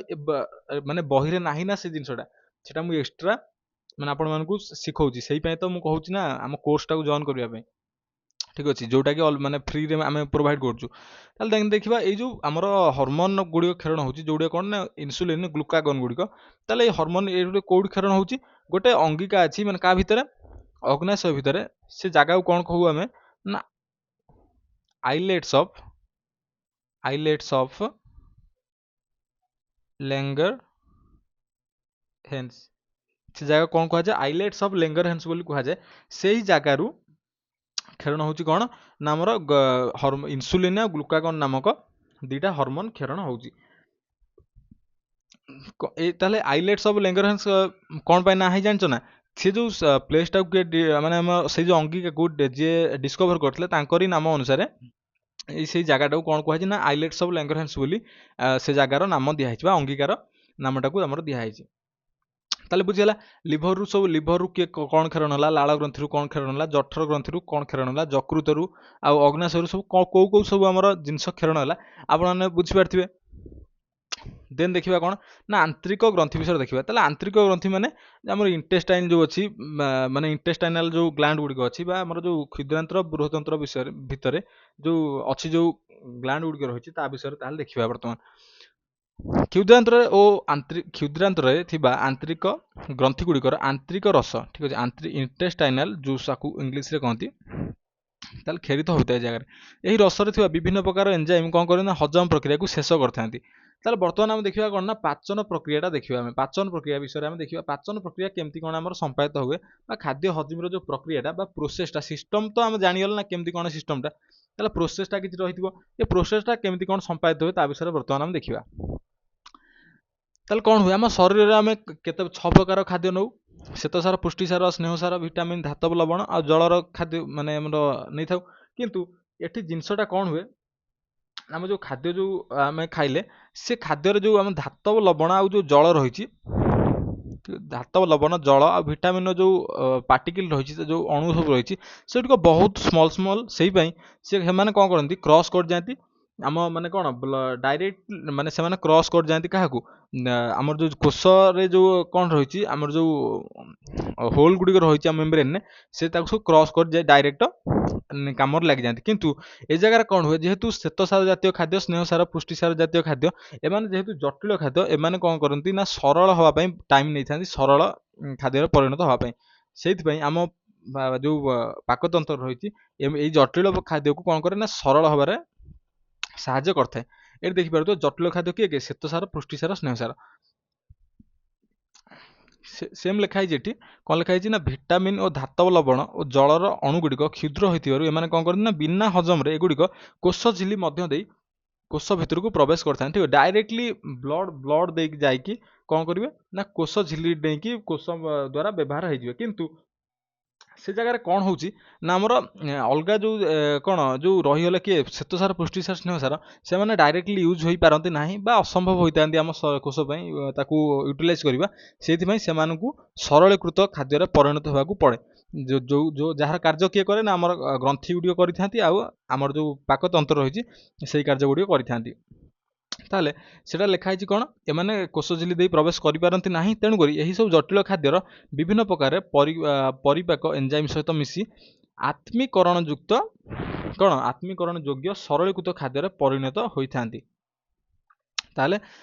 ମାନେ ବହିରେ ନାହିଁ ନା ସେ ଜିନିଷଟା, ସେଟା ମୁଁ ଏକ୍ସଟ୍ରା ମାନେ ଆପଣମାନଙ୍କୁ ଶିଖଉଛି। ସେଇପାଇଁ ତ ମୁଁ କହୁଛି ନା ଆମ କୋର୍ସଟାକୁ ଜଏନ୍ କରିବା ପାଇଁ। ଠିକ୍ ଅଛି, ଯେଉଁଟାକି ମାନେ ଫ୍ରିରେ ଆମେ ପ୍ରୋଭାଇଡ଼ କରୁଛୁ। ତାହେଲେ ଦେଖିବା ଏଇ ଯେଉଁ ଆମର ହରମୋନ୍ ଗୁଡ଼ିକ କ୍ଷରଣ ହେଉଛି ଯେଉଁଗୁଡ଼ିକ କ'ଣ ନା ଇନ୍ସୁଲିନ୍, ଗ୍ଲୁକାଗନ୍ ଗୁଡ଼ିକ। ତାହେଲେ ଏଇ ହରମୋନ୍ ଏଇଗୁଡ଼ିକ କେଉଁଠି କ୍ଷରଣ ହେଉଛି ଗୋଟେ ଅଙ୍ଗିକା ଅଛି ମାନେ କାହା ଭିତରେ ଅଗ୍ନାଶୟ ଭିତରେ। ସେ ଜାଗାକୁ କ'ଣ କହୁ ଆମେ ନା ଆଇଲେଟ୍ସ ଅଫ୍ ଲେଙ୍ଗରହେନ୍ସ। ସେ ଜାଗା କ'ଣ କୁହାଯାଏ ଆଇଲେଟ୍ସ ଅଫ୍ ଲେଙ୍ଗରହେନ୍ସ ବୋଲି କୁହାଯାଏ। ସେଇ ଜାଗାରୁ କ୍ଷରଣ ହେଉଛି କ'ଣ ନା ଆମର ଇନ୍ସୁଲିନ୍ ଆଉ ଗ୍ଲୁକାଗନ୍ ନାମକ ଦୁଇଟା ହରମୋନ୍ କ୍ଷରଣ ହେଉଛି। ତାହେଲେ ଆଇଲେଟ୍ସ ଅଫ୍ ଲେଙ୍ଗରହେନ୍ସ କ'ଣ ପାଇଁ ନା ହେଇ ଜାଣିଛ ନା, ସେ ଯେଉଁ ପ୍ଲେସ୍ଟାକୁ ମାନେ ଆମ ସେଇ ଯେଉଁ ଅଙ୍ଗିକାକୁ ଯିଏ ଡିସ୍କଭର କରିଥିଲେ ତାଙ୍କରି ନାମ ଅନୁସାରେ ସେଇ ଜାଗାଟାକୁ କ'ଣ କୁହାଯାଇଛି ନା ଆଇଲେଟ୍ସ ଅଫ୍ ଲେଙ୍ଗରହେନ୍ସ ବୋଲି ସେ ଜାଗାର ନାମ ଦିଆହେଇଛି ବା ଅଙ୍ଗିକାର ନାମଟାକୁ ଆମର ଦିଆହେଇଛି। ତାହେଲେ ବୁଝିଗଲା ଲିଭରରୁ ସବୁ ଲିଭରରୁ କିଏ କ'ଣ କ୍ଷରଣ ହେଲା, ଲାଳ ଗ୍ରନ୍ଥିରୁ କ'ଣ କ୍ଷରଣ ହେଲା, ଜଠର ଗ୍ରନ୍ଥିରୁ କ'ଣ କ୍ଷରଣ ହେଲା, ଯକୃତରୁ ଆଉ ଅଗ୍ନାଶୟରୁ ସବୁ କେଉଁ କେଉଁ ସବୁ ଆମର ଜିନିଷ କ୍ଷରଣ ହେଲା ଆପଣମାନେ ବୁଝିପାରିଥିବେ। ଦେନ୍ ଦେଖିବା କ'ଣ ନା ଆନ୍ତରିକ ଗ୍ରନ୍ଥି ବିଷୟରେ ଦେଖିବା। ତାହେଲେ ଆନ୍ତରିକ ଗ୍ରନ୍ଥି ମାନେ ଆମର ଇଣ୍ଟେଷ୍ଟାଇନ୍ ଯେଉଁ ଅଛି ମାନେ ଇଣ୍ଟେଷ୍ଟାଇନାଲ ଯେଉଁ ଗ୍ଲାଣ୍ଡ ଗୁଡ଼ିକ ଅଛି ବା ଆମର ଯେଉଁ କ୍ଷୁଦ୍ରାନ୍ତ୍ର ବୃହତନ୍ତ୍ର ବିଷୟରେ ଭିତରେ ଯେଉଁ ଅଛି ଯେଉଁ ଗ୍ଲାଣ୍ଡ ଗୁଡ଼ିକ ରହିଛି ତା ବିଷୟରେ ତାହେଲେ ଦେଖିବା। ବର୍ତ୍ତମାନ କ୍ଷୁଦ୍ରାନ୍ତ୍ରରେ ଓ କ୍ଷୁଦ୍ରାନ୍ତ୍ରରେ ଥିବା ଆନ୍ତରିକ ଗ୍ରନ୍ଥି ଗୁଡ଼ିକର ଆନ୍ତରିକ ରସ, ଠିକ୍ ଅଛି, ଇଣ୍ଟେଷ୍ଟାଇନାଲ ଜୁସ୍ ଆକୁ ଇଂଲିଶରେ କହନ୍ତି, ତାହେଲେ କ୍ଷରିତ ହୋଇଥାଏ ଜାଗାରେ। ଏହି ରସରେ ଥିବା ବିଭିନ୍ନ ପ୍ରକାର ଏନଜାଇମ୍ କ'ଣ କରନ୍ତି ନା ହଜମ ପ୍ରକ୍ରିୟାକୁ ଶେଷ କରିଥାନ୍ତି। ତାହେଲେ ବର୍ତ୍ତମାନ ଆମେ ଦେଖିବା କ'ଣ ନା ପାଚନ ପ୍ରକ୍ରିୟାଟା ଦେଖିବା। ଆମେ ପାଚନ ପ୍ରକ୍ରିୟା ବିଷୟରେ ଆମେ ଦେଖିବା। ପାଚନ ପ୍ରକ୍ରିୟା କେମିତି କ'ଣ ଆମର ସମ୍ପାଦିତ ହୁଏ ବା ଖାଦ୍ୟ ହଜମର ଯେଉଁ ପ୍ରକ୍ରିୟାଟା ବା ପ୍ରୋସେସଟା, ସିଷ୍ଟମ ତ ଆମେ ଜାଣିଗଲେ ନା କେମିତି କ'ଣ ସିଷ୍ଟମଟା, ତାହେଲେ ପ୍ରୋସେସଟା କିଛି ରହିଥିବ। ଏ ପ୍ରୋସେସଟା କେମିତି କ'ଣ ସମ୍ପାଦିତ ହୁଏ ତା ବିଷୟରେ ବର୍ତ୍ତମାନ ଆମେ ଦେଖିବା। ତାହେଲେ କ'ଣ ହୁଏ ଆମ ଶରୀରରେ ଆମେ କେତେ 6 ପ୍ରକାର ଖାଦ୍ୟ ନେଉ। ଶ୍ଵେତସାର, ପୁଷ୍ଟିସାର, ସ୍ନେହସାର, ଭିଟାମିନ୍, ଧାତବ ଲବଣ ଆଉ ଜଳର ଖାଦ୍ୟ ମାନେ ଆମର ନେଇଥାଉ। କିନ୍ତୁ ଏଠି ଜିନିଷଟା କ'ଣ ହୁଏ ଆମ ଯେଉଁ ଖାଦ୍ୟ ଯେଉଁ ଆମେ ଖାଇଲେ ସେ ଖାଦ୍ୟରେ ଯେଉଁ ଆମ ଧାତବ ଲବଣ ଆଉ ଯେଉଁ ଜଳ ରହିଛି, ଧାତବ ଲବଣ, ଜଳ ଆଉ ଭିଟାମିନ୍ର ଯେଉଁ ପାର୍ଟିକିଲ୍ ରହିଛି, ଯେଉଁ ଅଣୁ ସବୁ ରହିଛି ସେଗୁଡ଼ିକ ବହୁତ ସ୍ମଲ୍। ସେଇପାଇଁ ସେମାନେ କ'ଣ କରନ୍ତି କ୍ରସ୍ କରିଯାଆନ୍ତି ଆମ ମାନେ କଣ ଡାଇରେକ୍ଟ ମାନେ ସେମାନେ କ୍ରସ୍ କରି ଯାଆନ୍ତି କାହାକୁ ଆମର ଯୋଉ କୋଷରେ ଯୋଉ କଣ ରହିଛି ଆମର ଯୋଉ ହୋଲ ଗୁଡ଼ିକ ରହିଛି ଆମ ମେମ୍ବ୍ରେନରେ ସେ ତାକୁ ସବୁ କ୍ରସ୍ କରି ଯାଇ ଡାଇରେକ୍ଟ କାମରେ ଲାଗିଯାଆନ୍ତି। କିନ୍ତୁ ଏ ଜାଗାରେ କଣ ହୁଏ ଯେହେତୁ ଶ୍ଵେତସାର ଜାତୀୟ ଖାଦ୍ୟ, ସ୍ନେହସାର, ପୁଷ୍ଟିସାର ଜାତୀୟ ଖାଦ୍ୟ ଏମାନେ ଯେହେତୁ ଜଟିଳ ଖାଦ୍ୟ ଏମାନେ କଣ କରନ୍ତି ନା ସରଳ ହବା ପାଇଁ ଟାଇମ ନେଇଥାନ୍ତି ସରଳ ଖାଦ୍ୟରେ ପରିଣତ ହବା ପାଇଁ। ସେଇଥିପାଇଁ ଆମ ଯୋଉ ପାକତନ୍ତ୍ର ରହିଛି ଏଇ ଜଟିଳ ଖାଦ୍ୟକୁ କଣ କରେ ନା ସରଳ ହବାରେ ସାହାଯ୍ୟ କରିଥାଏ। ଏଠି ଦେଖିପାରୁଥିବ ଜଟିଳ ଖାଦ୍ୟ କିଏ କିଏ ଶ୍ଵେତସାର, ପୁଷ୍ଟିସାର, ସ୍ନେହସାର। ସେମ୍ ଲେଖା ହେଇଛି ଏଠି କଣ ଲେଖା ହେଇଛି ନା ଭିଟାମିନ୍ ଓ ଧାତବ ଲବଣ ଓ ଜଳର ଅଣୁ ଗୁଡ଼ିକ କ୍ଷୁଦ୍ର ହୋଇଥିବାରୁ ଏମାନେ କଣ କରନ୍ତି ନା ବିନା ହଜମରେ ଏଗୁଡ଼ିକ କୋଷ ଝିଲି ମଧ୍ୟ ଦେଇ କୋଷ ଭିତରକୁ ପ୍ରବେଶ କରିଥାନ୍ତି। ଠିକ ଡାଇରେକ୍ଟଲି ବ୍ଲଡ ଦେଇକି ଯାଇକି କଣ କରିବେ ନା କୋଷ ଝିଲି ଡେଇଁକି କୋଷ ଦ୍ୱାରା ବ୍ୟବହାର ହେଇଯିବେ। କିନ୍ତୁ ସେ ଜାଗାରେ କଣ ହଉଛି ନା ଆମର ଅଲଗା ଯୋଉ କଣ ଯୋଉ ରହିଗଲେ କିଏ ଶ୍ଵେତସାର, ପୁଷ୍ଟିସାର, ସ୍ନେହସାର ସେମାନେ ଡାଇରେକ୍ଟଲି ୟୁଜ୍ ହୋଇପାରନ୍ତି ନାହିଁ ବା ଅସମ୍ଭବ ହୋଇଥାନ୍ତି ଆମ କୋଷ ପାଇଁ ତାକୁ ୟୁଟିଲାଇଜ କରିବା। ସେଇଥିପାଇଁ ସେମାନଙ୍କୁ ସରଳୀକୃତ ଖାଦ୍ୟରେ ପରିଣତ ହେବାକୁ ପଡେ। ଯୋଉ ଯାହାର କାର୍ଯ୍ୟ କିଏ କରେ ନା ଆମର ଗ୍ରନ୍ଥି ଗୁଡ଼ିକ କରିଥାନ୍ତି ଆଉ ଆମର ଯୋଉ ପାକତନ୍ତ୍ର ରହିଛି ସେଇ କାର୍ଯ୍ୟ ଗୁଡ଼ିକ କରିଥାନ୍ତି। ତାହେଲେ ସେଟା ଲେଖା ହେଇଛି କଣ ଏମାନେ କୋଷ ଝିଲି ଦେଇ ପ୍ରବେଶ କରିପାରନ୍ତି ନାହିଁ, ତେଣୁକରି ଏହି ସବୁ ଜଟିଳ ଖାଦ୍ୟର ବିଭିନ୍ନ ପ୍ରକାର ପରିପାକ ଏନଜାଇମ ସହିତ ମିଶି ଆତ୍ମୀକରଣ ଯୁକ୍ତ କଣ ଆତ୍ମୀକରଣ ଯୋଗ୍ୟ ସରଳୀକୃତ ଖାଦ୍ୟରେ ପରିଣତ ହୋଇଥାନ୍ତି। ତାହେଲେ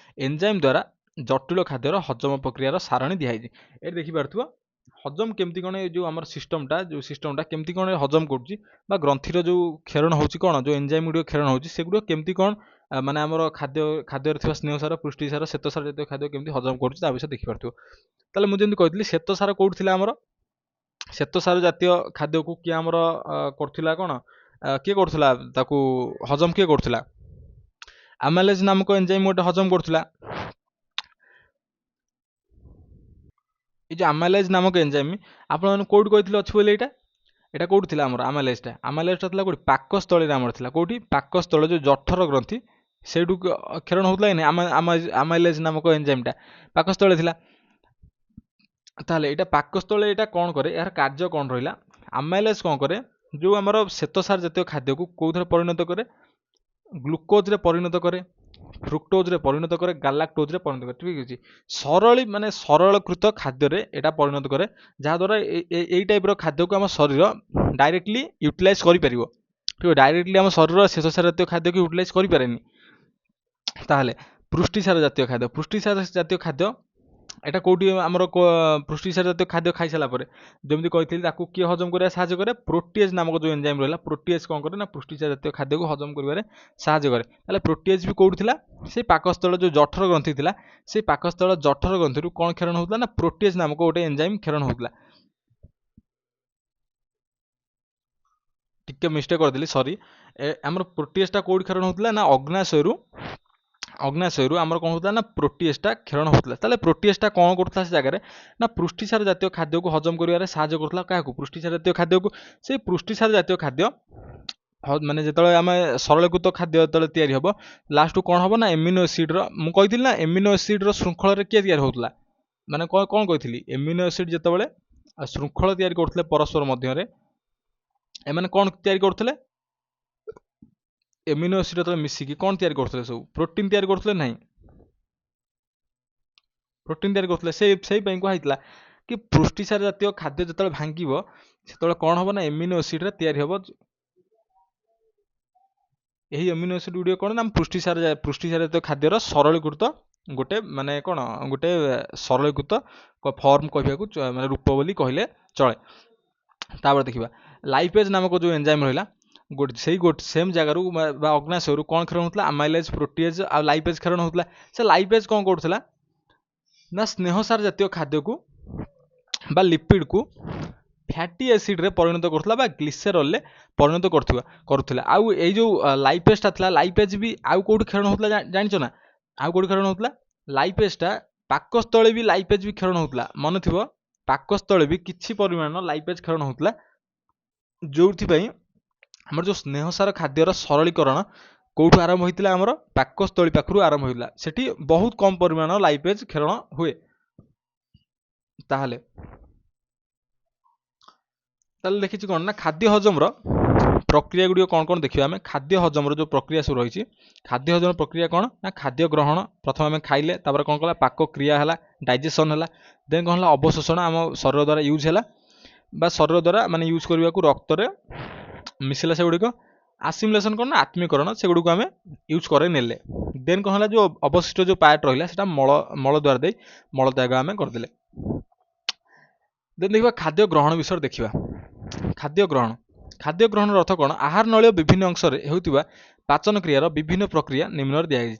ଏନଜାଇମ ଦ୍ୱାରା ଜଟିଳ ଖାଦ୍ୟର ହଜମ ପ୍ରକ୍ରିୟାର ସାରଣୀ ଦିଆଯାଇଛି। ଏଠି ଦେଖିପାରୁଥିବ ହଜମ କେମିତି କଣ ଏଇ ଯୋଉ ଆମର ସିଷ୍ଟମଟା କେମିତି କଣ ହଜମ କରୁଛି ବା ଗ୍ରନ୍ଥିର ଯୋଉ କ୍ଷରଣ ହଉଛି କଣ ଯୋଉ ଏନଜାଇମ ଗୁଡ଼ିକ କ୍ଷରଣ ହଉଛି ସେଗୁଡ଼ିକ କେମିତି କଣ ମାନେ ଆମର ଖାଦ୍ୟରେ ଥିବା ସ୍ନେହସାର, ପୁଷ୍ଟିସାର, ଶ୍ଵେତସାର ଜାତୀୟ ଖାଦ୍ୟ କେମିତି ହଜମ କରୁଛି ତା ବିଷୟରେ ଦେଖିପାରୁଥିବ। ତାହେଲେ ମୁଁ ଯେମିତି କହିଥିଲି ଶ୍ଵେତସାର କୋଉଠି ଥିଲା ଆମର ଶ୍ଵେତସାର ଜାତୀୟ ଖାଦ୍ୟକୁ କିଏ ଆମର କରୁଥିଲା କଣ କିଏ କରୁଥିଲା ତାକୁ ହଜମ କିଏ କରୁଥିଲା ଆମାଇଲେଜ ନାମକ ଏନଜାଇମ ଗୋଟେ ହଜମ କରୁଥିଲା। ଏଇ ଯୋଉ ଆମାଇଲେଜ ନାମକ ଏନଜାଇମ ଆପଣ ମାନେ କୋଉଠି କହିଥିଲେ ଅଛି ବୋଲି ଏଇଟା କୋଉଠି ଥିଲା ଆମର ଆମାଇଲେଜଟା ଥିଲା କୋଉଠି ପାକସ୍ଥଳୀରେ ଆମର ଥିଲା। କୋଉଠି ପାକସ୍ଥଳ ଯୋଉ ଜଠର ଗ୍ରନ୍ଥି ସେଇଠୁ କ୍ଷରଣ ହଉଥିଲା କି ଆମାଇଲେଜ ନାମକ ଏନଜାଇମଟା ପାକସ୍ଥଳୀ ଥିଲା। ତାହେଲେ ଏଇଟା ପାକସ୍ଥଳୀ ଏଇଟା କଣ କରେ ଏହାର କାର୍ଯ୍ୟ କଣ ରହିଲା ଆମାଇଲେଜ କଣ କରେ ଯୋଉ ଆମର ଶ୍ଵେତସାର ଜାତୀୟ ଖାଦ୍ୟକୁ କୋଉଥିରେ ପରିଣତ କରେ ଗ୍ଲୁକୋଜରେ ପରିଣତ କରେ, ଫ୍ରୁକ୍ଟୋଜରେ ପରିଣତ କରେ, ଗାଲାକ୍ଟୋଜରେ ପରିଣତ କରେ। ଠିକ ଅଛି ମାନେ ସରଳୀକୃତ ଖାଦ୍ୟରେ ଏଇଟା ପରିଣତ କରେ ଯାହାଦ୍ୱାରା ଏଇ ଟାଇପର ଖାଦ୍ୟକୁ ଆମ ଶରୀର ଡାଇରେକ୍ଟଲି ୟୁଟିଲାଇଜ କରିପାରିବ। ଠିକ ଡାଇରେକ୍ଟଲି ଆମ ଶରୀର ଶ୍ଵେତସାର ଜାତୀୟ ଖାଦ୍ୟକୁ ୟୁଟିଲାଇଜ କରିପାରେନି। ତାହେଲେ ପୁଷ୍ଟିସାର ଜାତୀୟ ଖାଦ୍ୟ ଏଟା କୋଉଠି ଆମର ପୁଷ୍ଟିସାର ଜାତୀୟ ଖାଦ୍ୟ ଖାଇସାରିଲା ପରେ ଯେମିତି କହିଥିଲି ତାକୁ କିଏ ହଜମ କରିବା ସାହାଯ୍ୟ କରେ ପ୍ରୋଟିଏଜ ନାମକ ଯୋଉ ଏନଜାଇମ ରହିଲା ପ୍ରୋଟିଏଜ କଣ କରେ ନା ପୁଷ୍ଟିସାର ଜାତୀୟ ଖାଦ୍ୟକୁ ହଜମ କରିବାରେ ସାହାଯ୍ୟ କରେ। ତାହେଲେ ପ୍ରୋଟିଏଜ ବି କୋଉଠି ଥିଲା ସେଇ ପାକସ୍ଥଳ ଯୋଉ ଜଠର ଗ୍ରନ୍ଥି ଥିଲା ସେଇ ପାକସ୍ଥଳ ଜଠର ଗ୍ରନ୍ଥିରୁ କଣ କ୍ଷରଣ ହଉଥିଲା ନା ପ୍ରୋଟିଏଜ ନାମକ ଗୋଟେ ଏନଜାଇମ କ୍ଷରଣ ହଉଥିଲା। ଟିକେ ମିଷ୍ଟେକ୍ କରିଦେଲି ସରି ଆମର ପ୍ରୋଟିଏଜଟା କୋଉଠି କ୍ଷରଣ ହଉଥିଲା ନା ଅଗ୍ନାଶୟରୁ ଆମର କଣ ହଉଥିଲା ନା ପ୍ରୋଟିଏଜଟା କ୍ଷରଣ ହଉଥିଲା। ତାହେଲେ ପ୍ରୋଟିଏଜଟା କଣ କରୁଥିଲା ସେ ଜାଗାରେ ନା ପୁଷ୍ଟିସାର ଜାତୀୟ ଖାଦ୍ୟକୁ ହଜମ କରିବାରେ ସାହାଯ୍ୟ କରୁଥିଲା କାହାକୁ ପୁଷ୍ଟିସାର ଜାତୀୟ ଖାଦ୍ୟକୁ। ସେଇ ପୁଷ୍ଟିସାର ଜାତୀୟ ଖାଦ୍ୟ ମାନେ ଯେତେବେଳେ ଆମେ ସରଳୀକୃତ ଖାଦ୍ୟ ଯେତେବେଳେ ତିଆରି ହବ ଲାଷ୍ଟକୁ କଣ ହବ ନା ଏମିନୋ ଏସିଡର ମୁଁ କହିଥିଲି ନା ଏମିନୋ ଏସିଡର ଶୃଙ୍ଖଳରେ କିଏ ତିଆରି ହଉଥିଲା ମାନେ କଣ କହିଥିଲି ଏମିନୋ ଏସିଡ ଯେତେବେଳେ ଶୃଙ୍ଖଳ ତିଆରି କରୁଥିଲେ ପରସ୍ପର ମଧ୍ୟରେ ଏମାନେ କଣ ତିଆରି କରୁଥିଲେ ଏମିନୋ ଏସିଡ ଯେତେବେଳେ ମିଶିକି କଣ ତିଆରି କରୁଥିଲେ ସବୁ ପ୍ରୋଟିନ ତିଆରି କରୁଥିଲେ ନାହିଁ ପ୍ରୋଟିନ ତିଆରି କରୁଥିଲେ ସେଇ ପାଇଁ କୁହାଯାଇଥିଲା କି ପୁଷ୍ଟିସାର ଜାତୀୟ ଖାଦ୍ୟ ଯେତେବେଳେ ଭାଙ୍ଗିବ ସେତେବେଳେ କଣ ହବ ନା ଏମିନୋ ଏସିଡରେ ତିଆରି ହବ। ଏହି ଏମିନୋ ଏସିଡ ଗୁଡ଼ିକ କଣ ନା ପୁଷ୍ଟିସାର ଜାତୀୟ ଖାଦ୍ୟର ସରଳୀକୃତ ଗୋଟେ ମାନେ କଣ ଗୋଟେ ସରଳୀକୃତ ଫର୍ମ କହିବାକୁ ମାନେ ରୂପ ବୋଲି କହିଲେ ଚଳେ। ତାପରେ ଦେଖିବା ଲାଇପେଜ ନାମକ ଯୋଉ ଏନଜାଇମ ରହିଲା ଗୋଟେ ସେମ୍ ଜାଗାରୁ ବା ଅଗ୍ନାଶୟରୁ କଣ କ୍ଷରଣ ହଉଥିଲା ଆମାଇଲେଜ, ପ୍ରୋଟିଏଜ ଆଉ ଲାଇପେଜ କ୍ଷରଣ ହଉଥିଲା। ସେ ଲାଇପେଜ କଣ କରୁଥିଲା ନା ସ୍ନେହସାର ଜାତୀୟ ଖାଦ୍ୟକୁ ବା ଲିପିଡକୁ ଫ୍ୟାଟି ଏସିଡରେ ପରିଣତ କରୁଥିଲା ବା ଗ୍ଲିସେରଲରେ ପରିଣତ କରୁଥିଲା। ଆଉ ଏଇ ଯୋଉ ଲାଇପେଜଟା ଥିଲା ଲାଇପେଜ ବି ଆଉ କୋଉଠି କ୍ଷରଣ ହଉଥିଲା ଜାଣିଛ ନା ଆଉ କୋଉଠି କ୍ଷରଣ ହଉଥିଲା ଲାଇପେଜଟା ପାକସ୍ଥଳେ ବି ଲାଇପେଜ ବି କ୍ଷରଣ ହଉଥିଲା ମନେ ଥିବ ପାକସ୍ଥଳେ ବି କିଛି ପରିମାଣର ଲାଇପେଜ କ୍ଷରଣ ହଉଥିଲା ଯୋଉଥିପାଇଁ ଆମର ଯୋଉ ସ୍ନେହସାର ଖାଦ୍ୟର ସରଳୀକରଣ କୋଉଠୁ ଆରମ୍ଭ ହୋଇଥିଲା ଆମର ପାକସ୍ଥଳୀ ପାଖରୁ ଆରମ୍ଭ ହୋଇଥିଲା ସେଠି ବହୁତ କମ ପରିମାଣର ଲାଇପେଜ କ୍ଷରଣ ହୁଏ। ତାହେଲେ ଦେଖିଛି କଣ ନା ଖାଦ୍ୟ ହଜମର प्रक्रिया गुड़िक कौन कौन देखिए आम खाद्य हजम जो प्रक्रिया सब रही खाद्य हजम प्रक्रिया कौन ना खाद्य ग्रहण प्रथम आम खाइले कौन कला पाक क्रिया है डाइजेसन है देन कौन है अवशोषण आम शरीर द्वारा यूज है शरीर द्वारा माने यूज करने को रक्त में मिसिला से गुड़िक आसिमुलेसन कौन आत्मीकरण से गुड़िक आम यूज कर नेले देन कौन है जो अवशिष्ट जो पार्ट रहा मल मल द्वारा दे मल त्याग आम करदे देन देखा खाद्य ग्रहण विषय देखा खाद्य ग्रहण अर्थ कौन आहार नल विभिन्न अंश होता पाचन क्रियार विभिन्न प्रक्रिया निम्न दिखाई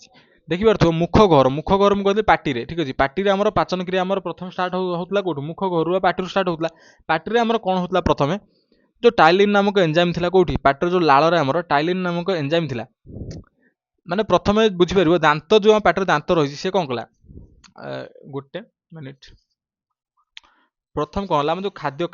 देखिए मुख घर मुझे कहते पार्टी ठीक अच्छे पार्टी आम पाचन क्रिया आम प्रथम स्टार्ट होता कौटू मुख घर पार्टी स्टार्ट होता पार्टी आम कौन होता प्रथम जो टाइलिन नामक एंजाइम थिला कौटी पाटर जो लाल आमर टाइलिन नामक एंजाइम थिला माने प्रथम बुझीपर दांत जो पाटर दांत रही सी कौन कला गोटे मिनिट प्रथम कौन है जो खाद्य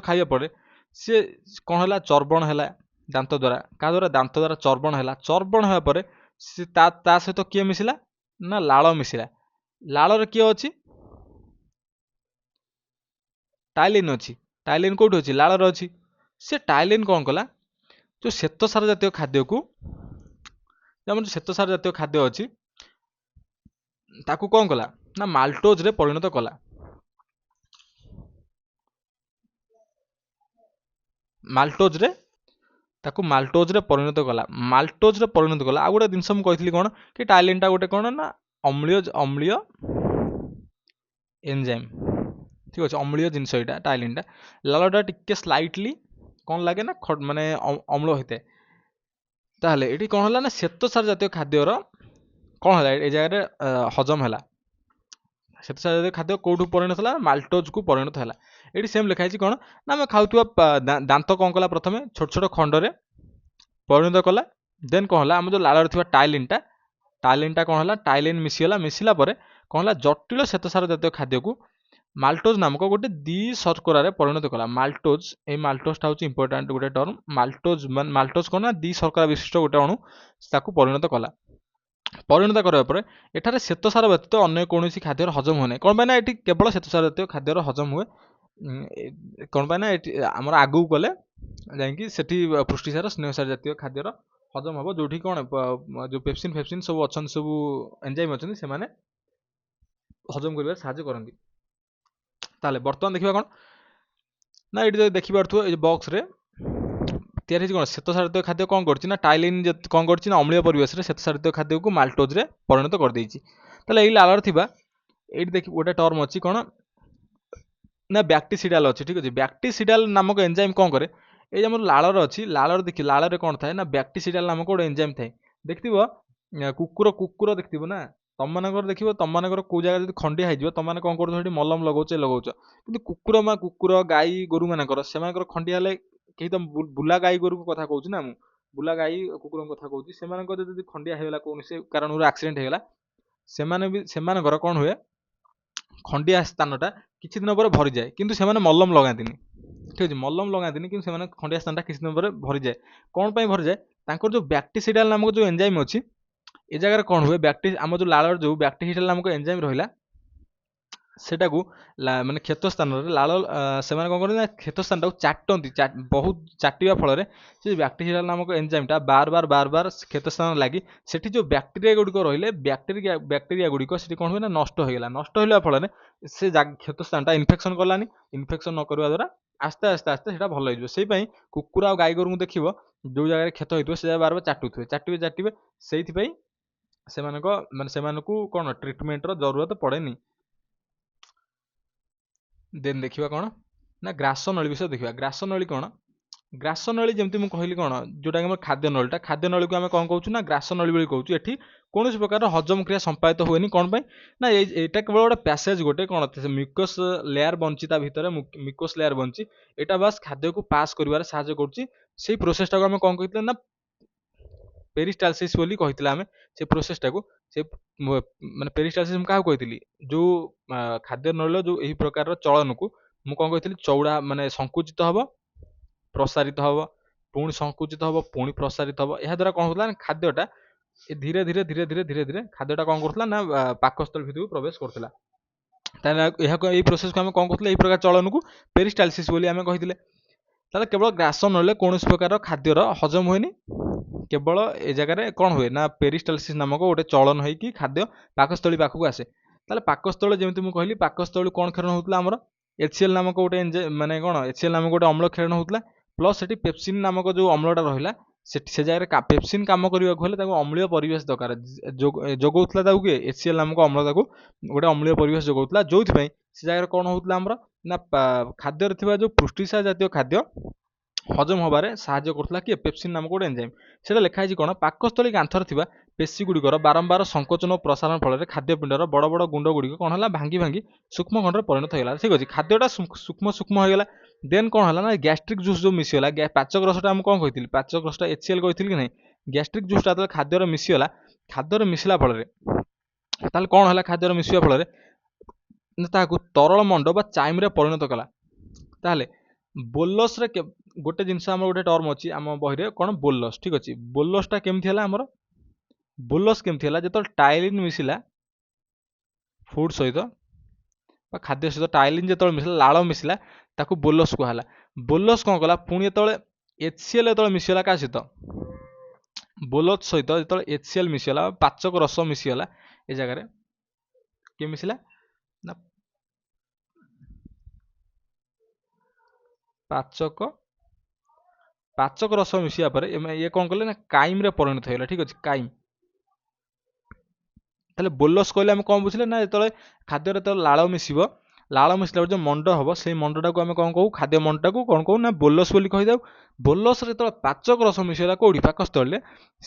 खाइबा पर सी कौन है चर्बण है दांत द्वारा क्या द्वारा दांत द्वारा चर्बण है चर्बण होगापर सी ता सहित किए मिसिला ना लाल मिसिला लाल किए अच्छी टाइलिन अच्छी टाइलिन कौटी अच्छी लाल अच्छी से टाइलिन कौन कला जो श्वेतसार जातीय खाद्य को जो श्वेतसार जातीय खाद्य अच्छी ताकू कौन कला ना माल्टोज रे परिणत कला माल्टोज रे ताकू माल्टोज रे परिणत कला आ गोटे जिनस मुझे कौन कि टाइलिन टा गोटे कौन ना अम्लीय एंजाइम ठीक अच्छे अम्लीय जिनस यहाँ टाइलिन टा लालटा टिके स्लाइटली कौन लगे ना माने अम्ल होता है ताहले ये कौन है ना श्वेतसार जातीय खाद्यर कौन है ये जगह हजम है श्वेतसार जातीय खाद्य कौटू परिणत है माल्टोज को परिणत है ये सेम लिखाई कौन ना आम खाऊा दांत कौन कला प्रथम छोट छोट खंडरे परिणत कला देन कौन है आम जो लाल टाइलिन टा कौन है टाइलिन मिसिला कौन है जटिल श्वेतसार जातीय खाद्य को माल्टोज नामक गोटे दी शर्करा परिणत कला माल्टोज ये माल्टोजटा हूँ इंपोर्टाट गोटे टर्म माल्टोज कौन ना दी शर्करा विशिष्ट गोटे अणु ताकू परिणत कला परिणत करापर एठार श्वेतसार व्यतीत अन्य कौन खाद्यर हजम हुए कौन पाई ना ये केवल श्वेतसार जातीय खाद्यर हजम हुए कौन पाई ना आमर आगू गले जा पृष्टिसार स्नेहसार जातीय खाद्यर हजम हम जो कौन जो पेप्सिन फेप्सिन सब अच्छा सब एंजाइम अच्छा से हजम कर साहय करती ताले बर्तमान देखा कौन ना ये देखी पार्थो ये बॉक्स रे तैयारी कौन श्वेतसार जातीय खाद्य कौन करछि ना टाइलिन कौन करछि ना अम्लीय परिवेश रे श्वेतसार जातीय खाद्य को माल्टोज रे परिणत कर देछि ताले एई लालर थिबा एई देखि गोटे टर्म अछि कौन ना बैक्टीसिडाल अच्छी ठीक अच्छे बैक्टीसिडाल नामक एंजाइम कौन करे ये जो लालर अच्छी लालर देखिए लाल कौन थाए ना बैक्टीसिडाल नामक गोटे एंजाइम थाए देखिए कुकुर देखिए ना तुम मानकर देखिए तुम मानकर कौ जगह खंडिया हो तुम मैंने कौन कर मलम लगाउच लगाउच कि कुकुर गाई गोरु मानकर से खंडिया हेल्ले कहीं तो बुला गाई गोरु कथा कहूँ ना मुझे बुला गाई कुकुर कथा कहूँ से खंडिया होगा कौन से कारण आक्सीडेंट होगा से कौन हुए खंडिया स्थानटा किसी दिन पर भरी जाए किंतु से मलम लगाती ठीक अच्छे मलम लगाती कि खंडिया स्थानटा किसी दिन पर भरी जाए कौन पर भरी जाए जो बैक्टीसिडाल नामक जो एंजाइम अच्छी ए जगह कौन हुए आम जो लाल जो बैक्टीसिडाल नामक एंजाइम रहा सेटा को माने क्षत स्थान लाल से कौन करते क्षत स्थान चाटती बहुत चाटिया फल से बैक्टीरिया नामक एंजाइमटा बार बार क्षत स्थान लगी सेठी जो बैक्टेरिया गुड़िक रही बैक्टेरिया गुड़िक से कौन हुए ना नष्ट होगा फल से क्षत स्थानटा इनफेक्शन कलानी इनफेक्शन न करवा द्वारा आस्ते आस्ते आस्ते से भल हो कुकुर आ गाई गोरु देख जो जगह क्षत हो से बार बार चाटिबे से माने कौन ट्रिटमेंट जरूरत पड़ेनी देन देखा कौन ना ग्रास नली विषय देखा ग्रास नली कौन ग्रास नली जमी मुझे कहली कौन जोटा कि खाद्य नलीटा खाद्य नली को आम कौन कहूँ ना ग्रास नली कहूँ ये कौन प्रकार हजम क्रिया संपादित हुए कौन पाई ना यहाँ केवल गोटे पैसेज गोटे कौन म्यूकस लेयर बंची भितर म्यूकस लेयर बंची यहाँ बास खाद्य को पास कर साहय कर प्रोसेसटा को आम कौन कहते ना पेरिस्टालसिस बोली कही आम से प्रोसेसटा को से माने पेरिस्टालसिस क्या कही जो खाद्य नल जो यही प्रकार चलन को मुझे कौन कही चौड़ा माने संकुचित हम प्रसारित हम पुणी संकुचित हम पुणी प्रसारित हम यह द्वारा कौन होता खाद्यटा धीरे धीरे धीरे धीरे धीरे धीरे खाद्यटा कौन करता ना पाकस्थल भितर प्रवेश करता यही प्रोसेस को आम कौन कहते यही प्रकार चलन को पेरिस्टालसिस बोली आम कही ତାହେଲେ କେବଳ ଗ୍ରାସ ନହେଲେ କୌଣସି ପ୍ରକାର ଖାଦ୍ୟର ହଜମ ହୁଏନି। କେବଳ ଏ ଜାଗାରେ କ'ଣ ହୁଏ ନା ପେରିଷ୍ଟାଲସିସ୍ ନାମକ ଗୋଟେ ଚଳନ ହେଇକି ଖାଦ୍ୟ ପାକସ୍ଥଳୀ ପାଖକୁ ଆସେ। ତାହେଲେ ପାକସ୍ଥଳୀ ଯେମିତି ମୁଁ କହିଲି ପାକସ୍ଥଳୀ କ'ଣ କ୍ଷରଣ ହେଉଥିଲା ଆମର HCl ନାମକ ଗୋଟେ ମାନେ କ'ଣ HCl ନାମକ ଗୋଟେ ଅମ୍ଳ କ୍ଷରଣ ହେଉଥିଲା ପ୍ଲସ୍ ସେଠି ପେପ୍ସିନ୍ ନାମକ ଯେଉଁ ଅମ୍ଳଟା ରହିଲା ସେଠି ସେ ଜାଗାରେ ପେପ୍ସିନ୍ କାମ କରିବାକୁ ହେଲେ ତାକୁ ଅମ୍ଳୀୟ ପରିବେଶ ଦରକାର ଯୋଗଉଥିଲା ତାକୁ କିଏ HCl ନାମକ ଅମ୍ଳ ତାକୁ ଗୋଟେ ଅମ୍ଳୀୟ ପରିବେଶ ଯୋଗଉଥିଲା ଯୋଉଥିପାଇଁ ସେ ଜାଗାରେ କ'ଣ ହେଉଥିଲା ଆମର ନା ଖାଦ୍ୟରେ ଥିବା ଯେଉଁ ପୃଷ୍ଟିସାର ଜାତୀୟ ଖାଦ୍ୟ ହଜମ ହେବାରେ ସାହାଯ୍ୟ କରୁଥିଲା କିଏ ପେପ୍ସିନ୍ ନାମକ ଗୋଟେ ଏଞ୍ଜାଇମ୍। ସେଇଟା ଲେଖା ହେଇଛି କ'ଣ ପାକସ୍ଥଳୀ କାନ୍ଥରେ ଥିବା ପେଶୀ ଗୁଡ଼ିକର ବାରମ୍ବାର ସଂକୋଚନ ଓ ପ୍ରସାରଣ ଫଳରେ ଖାଦ୍ୟପିଣ୍ଡର ବଡ଼ ବଡ଼ ଗୁଣ୍ଡ ଗୁଡ଼ିକ କ'ଣ ହେଲା ଭାଙ୍ଗି ଭାଙ୍ଗି ସୂକ୍ଷ୍ମ ଖଣ୍ଡରେ ପରିଣତ ହେଇଗଲା। ଠିକ୍ ଅଛି ଖାଦ୍ୟଟା ସୂକ୍ଷ୍ମ ହେଇଗଲା ଦେନ୍ କ'ଣ ହେଲା ନା ଗ୍ୟାଷ୍ଟ୍ରିକ୍ ଜୁସ୍ ଯେଉଁ ମିଶିଗଲା ପାଚକ ରସଟା ମୁଁ କ'ଣ କହିଥିଲି ପାଚକ ରସଟା HCl କହିଥିଲି କି ନାହିଁ ଗ୍ୟାଷ୍ଟ୍ରିକ୍ ଜୁସ୍ଟା ଯେତେବେଳେ ଖାଦ୍ୟରେ ମିଶିଗଲା ଖାଦ୍ୟରେ ମିଶିଲା ଫଳରେ ତାହେଲେ କ'ଣ ହେଲା ଖାଦ୍ୟରେ ମିଶିବା ଫଳରେ ତାହାକୁ ତରଳ ମଣ୍ଡ ବା ଚାଇମ୍ରେ ପରିଣତ କଲା। ତାହେଲେ ବୋଲସରେ ଗୋଟେ ଜିନିଷ ଆମର ଗୋଟେ ଟର୍ମ ଅଛି ଆମ ବହିରେ କ'ଣ ବୋଲସ୍ ଠିକ୍ ଅଛି ବୋଲସଟା କେମିତି ହେଲା ଆମର ବୋଲସ୍ କେମିତି ହେଲା ଯେତେବେଳେ ଟାଇଲିନ୍ ମିଶିଲା ଫୁଡ୍ ସହିତ ବା ଖାଦ୍ୟ ସହିତ ଟାଇଲିନ୍ ଯେତେବେଳେ ମିଶିଲା ଲାଳ ମିଶିଲା ତାକୁ ବୋଲସ୍ କୁହାହେଲା। ବୋଲସ୍ କ'ଣ କଲା ପୁଣି ଯେତେବେଳେ HCl ଯେତେବେଳେ ମିଶିଗଲା କାହା ସହିତ ବୋଲସ୍ ସହିତ ଯେତେବେଳେ HCl ମିଶିଗଲା ପାଚକ ରସ ମିଶିଗଲା ଏ ଜାଗାରେ କିଏ ମିଶିଲା ନା ପାଚକ ରସ ମିଶିବା ପରେ ଇଏ କ'ଣ କଲେ ନା କାଇମ୍ରେ ପରିଣତ ହେଇଗଲା। ଠିକ୍ ଅଛି କାଇମ୍ ତାହେଲେ ବୋଲସ୍ କହିଲେ ଆମେ କ'ଣ ବୁଝିଲେ ନା ଯେତେବେଳେ ଖାଦ୍ୟରେ ଯେତେବେଳେ ଲାଳ ମିଶିବ ଲାଳ ମିଶିଲା ପରେ ଯେଉଁ ମଣ୍ଡ ହେବ ସେଇ ମଣ୍ଡଟାକୁ ଆମେ କ'ଣ କହୁ ଖାଦ୍ୟ ମଣ୍ଡଟାକୁ କ'ଣ କହୁ ନା ବୋଲସ୍ ବୋଲି କହିଥାଉ। ବୋଲସ୍ରେ ଯେତେବେଳେ ପାଚକ ରସ ମିଶିଗଲା କେଉଁଠି ପାକସ୍ଥଳୀରେ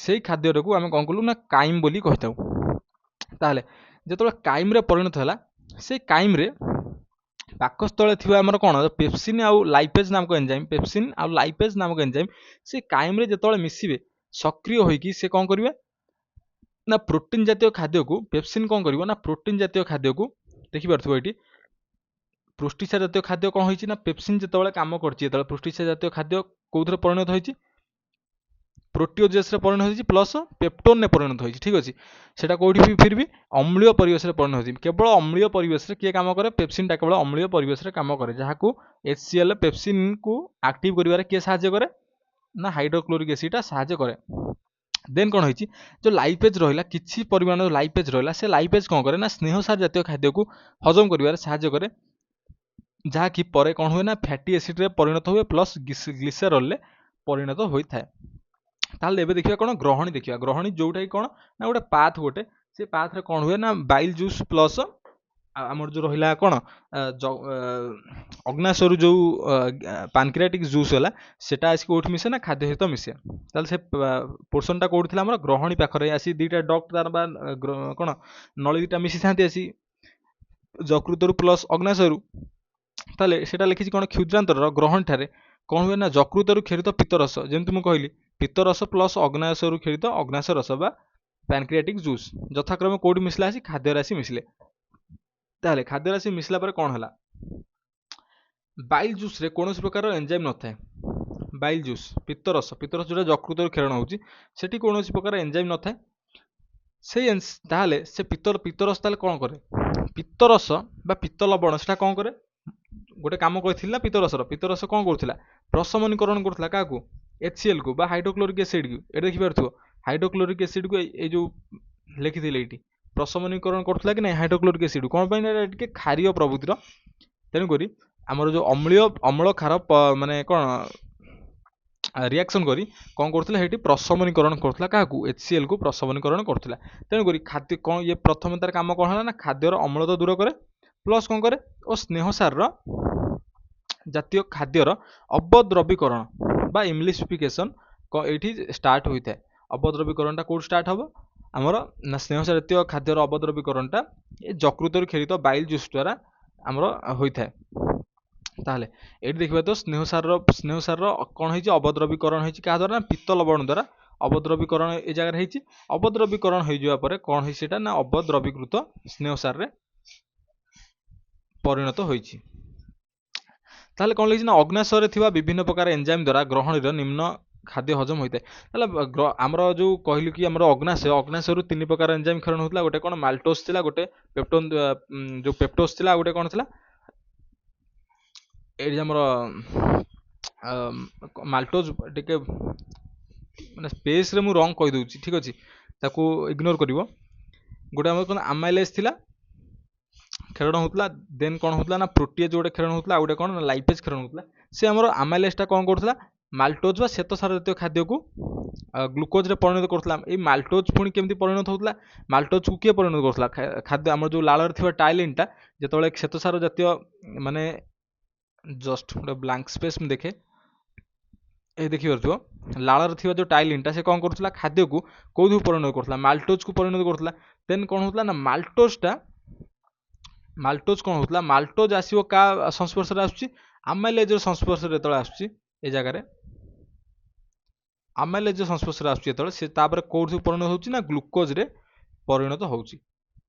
ସେଇ ଖାଦ୍ୟଟାକୁ ଆମେ କ'ଣ କଲୁ ନା କାଇମ୍ ବୋଲି କହିଥାଉ। ତାହେଲେ ଯେତେବେଳେ କାଇମ୍ରେ ପରିଣତ ହେଲା ସେଇ କାଇମ୍ରେ ପାକସ୍ଥଳରେ ଥିବା ଆମର କ'ଣ ପେପ୍ସିନ୍ ଆଉ ଲାଇପେଜ୍ ନାମକ ଏଞ୍ଜାଇମ୍ ପେପ୍ସିନ୍ ଆଉ ଲାଇପେଜ୍ ନାମକ ଏଞ୍ଜାଇମ୍ ସେ କାଇମ୍ରେ ଯେତେବେଳେ ମିଶିବେ ସକ୍ରିୟ ହୋଇକି ସେ କ'ଣ କରିବେ ନା ପ୍ରୋଟିନ୍ ଜାତୀୟ ଖାଦ୍ୟକୁ ପେପ୍ସିନ୍ କ'ଣ କରିବ ନା ପ୍ରୋଟିନ୍ ଜାତୀୟ ଖାଦ୍ୟକୁ ଦେଖିପାରୁଥିବ ଏଇଠି ପୃଷ୍ଟିସାର ଜାତୀୟ ଖାଦ୍ୟ କ'ଣ ହେଇଛି ନା ପେପ୍ସିନ୍ ଯେତେବେଳେ କାମ କରିଛି ଯେତେବେଳେ ପୃଷ୍ଟିସାର ଜାତୀୟ ଖାଦ୍ୟ କେଉଁଥିରେ ପରିଣତ ହୋଇଛି ପ୍ରୋଟିଓଜେସ୍ରେ ପରିଣତ ହୋଇଛି ପ୍ଲସ୍ ପେପ୍ଟୋନ୍ରେ ପରିଣତ ହୋଇଛି। ଠିକ୍ ଅଛି ସେଟା କେଉଁଠି ଫିର୍ ବି ଅମ୍ଳୀୟ ପରିବେଶରେ ପରିଣତ ହୋଇଛି କେବଳ ଅମ୍ଳୀୟ ପରିବେଶରେ କିଏ କାମ କରେ ପେପ୍ସିନ୍ଟା କେବଳ ଅମ୍ଳୀୟ ପରିବେଶରେ କାମ କରେ ଯାହାକୁ HCl ପେପ୍ସିନ୍କୁ ଆକ୍ଟିଭ୍ କରିବାରେ କିଏ ସାହାଯ୍ୟ କରେ ନା ହାଇଡ୍ରୋକ୍ଲୋରିକ୍ ଏସିଡ୍ଟା ସାହାଯ୍ୟ କରେ। ଦେନ୍ କ'ଣ ହେଇଛି ଯେଉଁ ଲାଇପେଜ୍ ରହିଲା କିଛି ପରିମାଣର ଲାଇପେଜ୍ ରହିଲା ସେ ଲାଇପେଜ୍ କ'ଣ କରେ ନା ସ୍ନେହସାର ଜାତୀୟ ଖାଦ୍ୟକୁ ହଜମ କରିବାରେ ସାହାଯ୍ୟ କରେ ଯାହାକି ପରେ କ'ଣ ହୁଏ ନା ଫ୍ୟାଟି ଏସିଡ୍ରେ ପରିଣତ ହୁଏ ପ୍ଲସ୍ ଗ୍ଲିସେରଲ୍ରେ ପରିଣତ ହୋଇଥାଏ। ତାହେଲେ ଏବେ ଦେଖିବା କ'ଣ ଗ୍ରହଣୀ ଦେଖିବା ଗ୍ରହଣୀ ଯେଉଁଟାକି କ'ଣ ନା ଗୋଟେ ପାଥ୍ ଗୋଟେ ସେ ପାଥ୍ରେ କ'ଣ ହୁଏ ନା ବାଇଲ୍ ଜୁସ୍ ପ୍ଲସ୍ ଆମର ଯେଉଁ ରହିଲା କ'ଣ ଅଗ୍ନାଶୟରୁ ଯେଉଁ ପାନକ୍ରିଆଟିକ୍ ଜୁସ୍ ହେଲା ସେଟା ଆସି କେଉଁଠି ମିଶେ ନା ଖାଦ୍ୟ ସହିତ ମିଶେ। ତାହେଲେ ସେ ପୋର୍ସନଟା କେଉଁଠି ଥିଲା ଆମର ଗ୍ରହଣୀ ପାଖରେ ଆସି ଦୁଇଟା ଡକ୍ଟ ତାର ବା କ'ଣ ନଳୀ ଦୁଇଟା ମିଶିଥାନ୍ତି ଆସି ଯକୃତରୁ ପ୍ଲସ୍ ଅଗ୍ନାଶୟରୁ। ତାହେଲେ ସେଟା ଲେଖିଛି କ'ଣ କ୍ଷୁଦ୍ରାନ୍ତରର ଗ୍ରହଣୀଠାରେ କ'ଣ ହୁଏ ନା ଯକୃତରୁ କ୍ଷରିତ ପିତ୍ତରସ ଯେମିତି ମୁଁ କହିଲି ପିତ୍ତରସ ପ୍ଲସ୍ ଅଗ୍ନାଶୟରୁ କ୍ଷରିତ ଅଗ୍ନାଶୟ ରସ ବା ପ୍ୟାନକ୍ରିଆଟିକ୍ ଜୁସ୍ ଯଥାକ୍ରମେ କେଉଁଠି ମିଶିଲା ଆସି ଖାଦ୍ୟରେ ଆସି ମିଶିଲେ। ତାହେଲେ ଖାଦ୍ୟରେ ଆସି ମିଶିଲା ପରେ କ'ଣ ହେଲା ବାଇଲ୍ ଜୁସ୍ରେ କୌଣସି ପ୍ରକାର ଏଞ୍ଜାଇମ୍ ନଥାଏ ବାଇଲ୍ ଜୁସ୍ ପିତ୍ତରସ ଯେଉଁଟା ଯକୃତରୁ କ୍ଷରଣ ହେଉଛି ସେଠି କୌଣସି ପ୍ରକାର ଏଞ୍ଜାଇମ୍ ନଥାଏ ସେଇ ତାହେଲେ ସେ ପିତ୍ତରସ ତାହେଲେ କ'ଣ କରେ ପିତ୍ତରସ ବା ପିତ୍ତ ଲବଣ ସେଟା କ'ଣ କରେ ଗୋଟେ କାମ କରିଥିଲା ନା ପିତ୍ତରସ କ'ଣ କରୁଥିଲା ପ୍ରଶମନୀକରଣ କରୁଥିଲା କାହାକୁ HClକୁ ବା ହାଇଡ୍ରୋକ୍ଲୋରିକ୍ ଏସିଡ୍କୁ ଏଠି ଦେଖିପାରୁଥିବ ହାଇଡ୍ରୋକ୍ଲୋରିକ୍ ଏସିଡ୍କୁ ଏଇ ଯେଉଁ ଲେଖିଥିଲେ ଏଇଠି ପ୍ରଶମନୀକରଣ କରୁଥିଲା କି ନାହିଁ ହାଇଡ୍ରୋକ୍ଲୋରିକ୍ ଏସିଡ୍ କ'ଣ ପାଇଁ ନା ଟିକେ କ୍ଷାରୀୟ ପ୍ରବୃତ୍ତିର ତେଣୁକରି ଆମର ଯେଉଁ ଅମ୍ଳ କ୍ଷାର ମାନେ କ'ଣ ରିଆକ୍ସନ୍ କରି କ'ଣ କରୁଥିଲା ସେଇଠି ପ୍ରଶମନୀକରଣ କରୁଥିଲା କାହାକୁ HClକୁ ପ୍ରଶମନୀକରଣ କରୁଥିଲା। ତେଣୁକରି ଖାଦ୍ୟ କ'ଣ ଇଏ ପ୍ରଥମେ ତାର କାମ କ'ଣ ହେଲା ନା ଖାଦ୍ୟର ଅମ୍ଳତା ଦୂର କରେ ପ୍ଲସ୍ କ'ଣ କରେ ଓ ସ୍ନେହସାରର ଜାତୀୟ ଖାଦ୍ୟର ଅବଦ୍ରବୀକରଣ ବା ଇମ୍ଲିସିଫିକେସନ୍ ଏଇଠି ଷ୍ଟାର୍ଟ ହୋଇଥାଏ। ଅବଦ୍ରବୀକରଣଟା କେଉଁଠି ଷ୍ଟାର୍ଟ ହେବ ଆମର ନା ସ୍ନେହସାର ଜାତୀୟ ଖାଦ୍ୟର ଅବଦ୍ରବୀକରଣଟା ଏ ଯକୃତରୁ କ୍ଷରିତ ବାଇଲ୍ ଜୁସ୍ ଦ୍ୱାରା ଆମର ହୋଇଥାଏ। ତାହେଲେ ଏଇଠି ଦେଖିବା ତ ସ୍ନେହସାରର କ'ଣ ହେଇଛି ଅବଦ୍ରବୀକରଣ ହେଇଛି କାହା ଦ୍ୱାରା ନା ପିତ୍ତ ଲବଣ ଦ୍ୱାରା ଅବଦ୍ରବୀକରଣ ଏ ଜାଗାରେ ହେଇଛି। ଅବଦ୍ରବୀକରଣ ହେଇଯିବା ପରେ କ'ଣ ହେଇଛି ସେଇଟା ନା ଅବଦ୍ରବୀକୃତ ସ୍ନେହସାରରେ ପରିଣତ ହୋଇଛି। ତାହେଲେ କ'ଣ ଲେଖିଛି ନା ଅଗ୍ନାଶୟରେ ଥିବା ବିଭିନ୍ନ ପ୍ରକାର ଏଞ୍ଜାଇମ୍ ଦ୍ୱାରା ଗ୍ରହଣୀର ନିମ୍ନ ଖାଦ୍ୟ ହଜମ ହୋଇଥାଏ। ତାହେଲେ ଆମର ଯେଉଁ କହିଲୁ କି ଆମର ଅଗ୍ନାଶୟରୁ ତିନି ପ୍ରକାର ଏଞ୍ଜାଇମ୍ କ୍ଷରଣ ହେଉଥିଲା ଗୋଟେ କ'ଣ ମାଲ୍ଟୋସ୍ ଥିଲା ଗୋଟେ ଯେଉଁ ପେପ୍ଟୋସ୍ ଥିଲା ଆଉ ଗୋଟେ କ'ଣ ଥିଲା ଏଇଠି ଆମର ମାଲ୍ଟୋଜ ଟିକେ ମାନେ ସ୍ପେସ୍ରେ ମୁଁ ରଙ୍ଗ କହିଦେଉଛି, ଠିକ୍ ଅଛି, ତାକୁ ଇଗ୍ନୋର କରିବ। ଗୋଟେ ଆମର କ'ଣ ଆମାଇଲେଜ୍ ଥିଲା କ୍ଷରଣ ହେଉଥିଲା, ଦେନ୍ କ'ଣ ହେଉଥିଲା ନା ପ୍ରୋଟିଏଜ୍ ଗୋଟେ କ୍ଷରଣ ହେଉଥିଲା, ଆଉ ଗୋଟେ କ'ଣ ନା ଲାଇପେଜ୍ କ୍ଷରଣ ହେଉଥିଲା। ସେ ଆମର ଆମାଇଲେଜ୍ଟା କ'ଣ କରୁଥିଲା, ମାଲ୍ଟୋଜ ବା ଶ୍ଵେତସାର ଜାତୀୟ ଖାଦ୍ୟକୁ ଗ୍ଲୁକୋଜରେ ପରିଣତ କରୁଥିଲା। ଏଇ ମାଲ୍ଟୋଜ ପୁଣି କେମିତି ପରିଣତ ହେଉଥିଲା, ମାଲ୍ଟୋଜକୁ କିଏ ପରିଣତ କରୁଥିଲା, ଖାଦ୍ୟ ଆମର ଯେଉଁ ଲାଳରେ ଥିବା ଟାଇଲିନ୍ଟା ଯେତେବେଳେ ଶ୍ଵେତସାର ଜାତୀୟ ମାନେ ଜଷ୍ଟ ଗୋଟେ ବ୍ଲାଙ୍କ ସ୍ପେସ୍ ମୁଁ ଦେଖେ, এই ଦେଖିପାରୁଥିବ ଲାଳରେ ଥିବା ଯେଉଁ ଟାଇଲିନ୍ଟା ସେ କ'ଣ କରୁଥିଲା, ଖାଦ୍ୟକୁ କେଉଁଥିକୁ ପରିଣତ କରୁଥିଲା, ମାଲ୍ଟୋଜକୁ ପରିଣତ କରୁଥିଲା। ଦେନ୍ କ'ଣ ହେଉଥିଲା ନା ମାଲ୍ଟୋଜ କ'ଣ ହେଉଥିଲା, ମାଲ୍ଟୋଜ ଆସିବ କାହା ସଂସ୍ପର୍ଶରେ ଆସୁଛି, ଆମାଇଲେଜ୍ର ସଂସ୍ପର୍ଶରେ ଯେତେବେଳେ ଆସୁଛି, ଏ ଜାଗାରେ ଆମାଇଲେଜ୍ର ସଂସ୍ପର୍ଶରେ ଆସୁଛି ଯେତେବେଳେ, ସେ ତାପରେ କେଉଁଥିକୁ ପରିଣତ ହେଉଛି ନା ଗ୍ଲୁକୋଜରେ ପରିଣତ ହେଉଛି।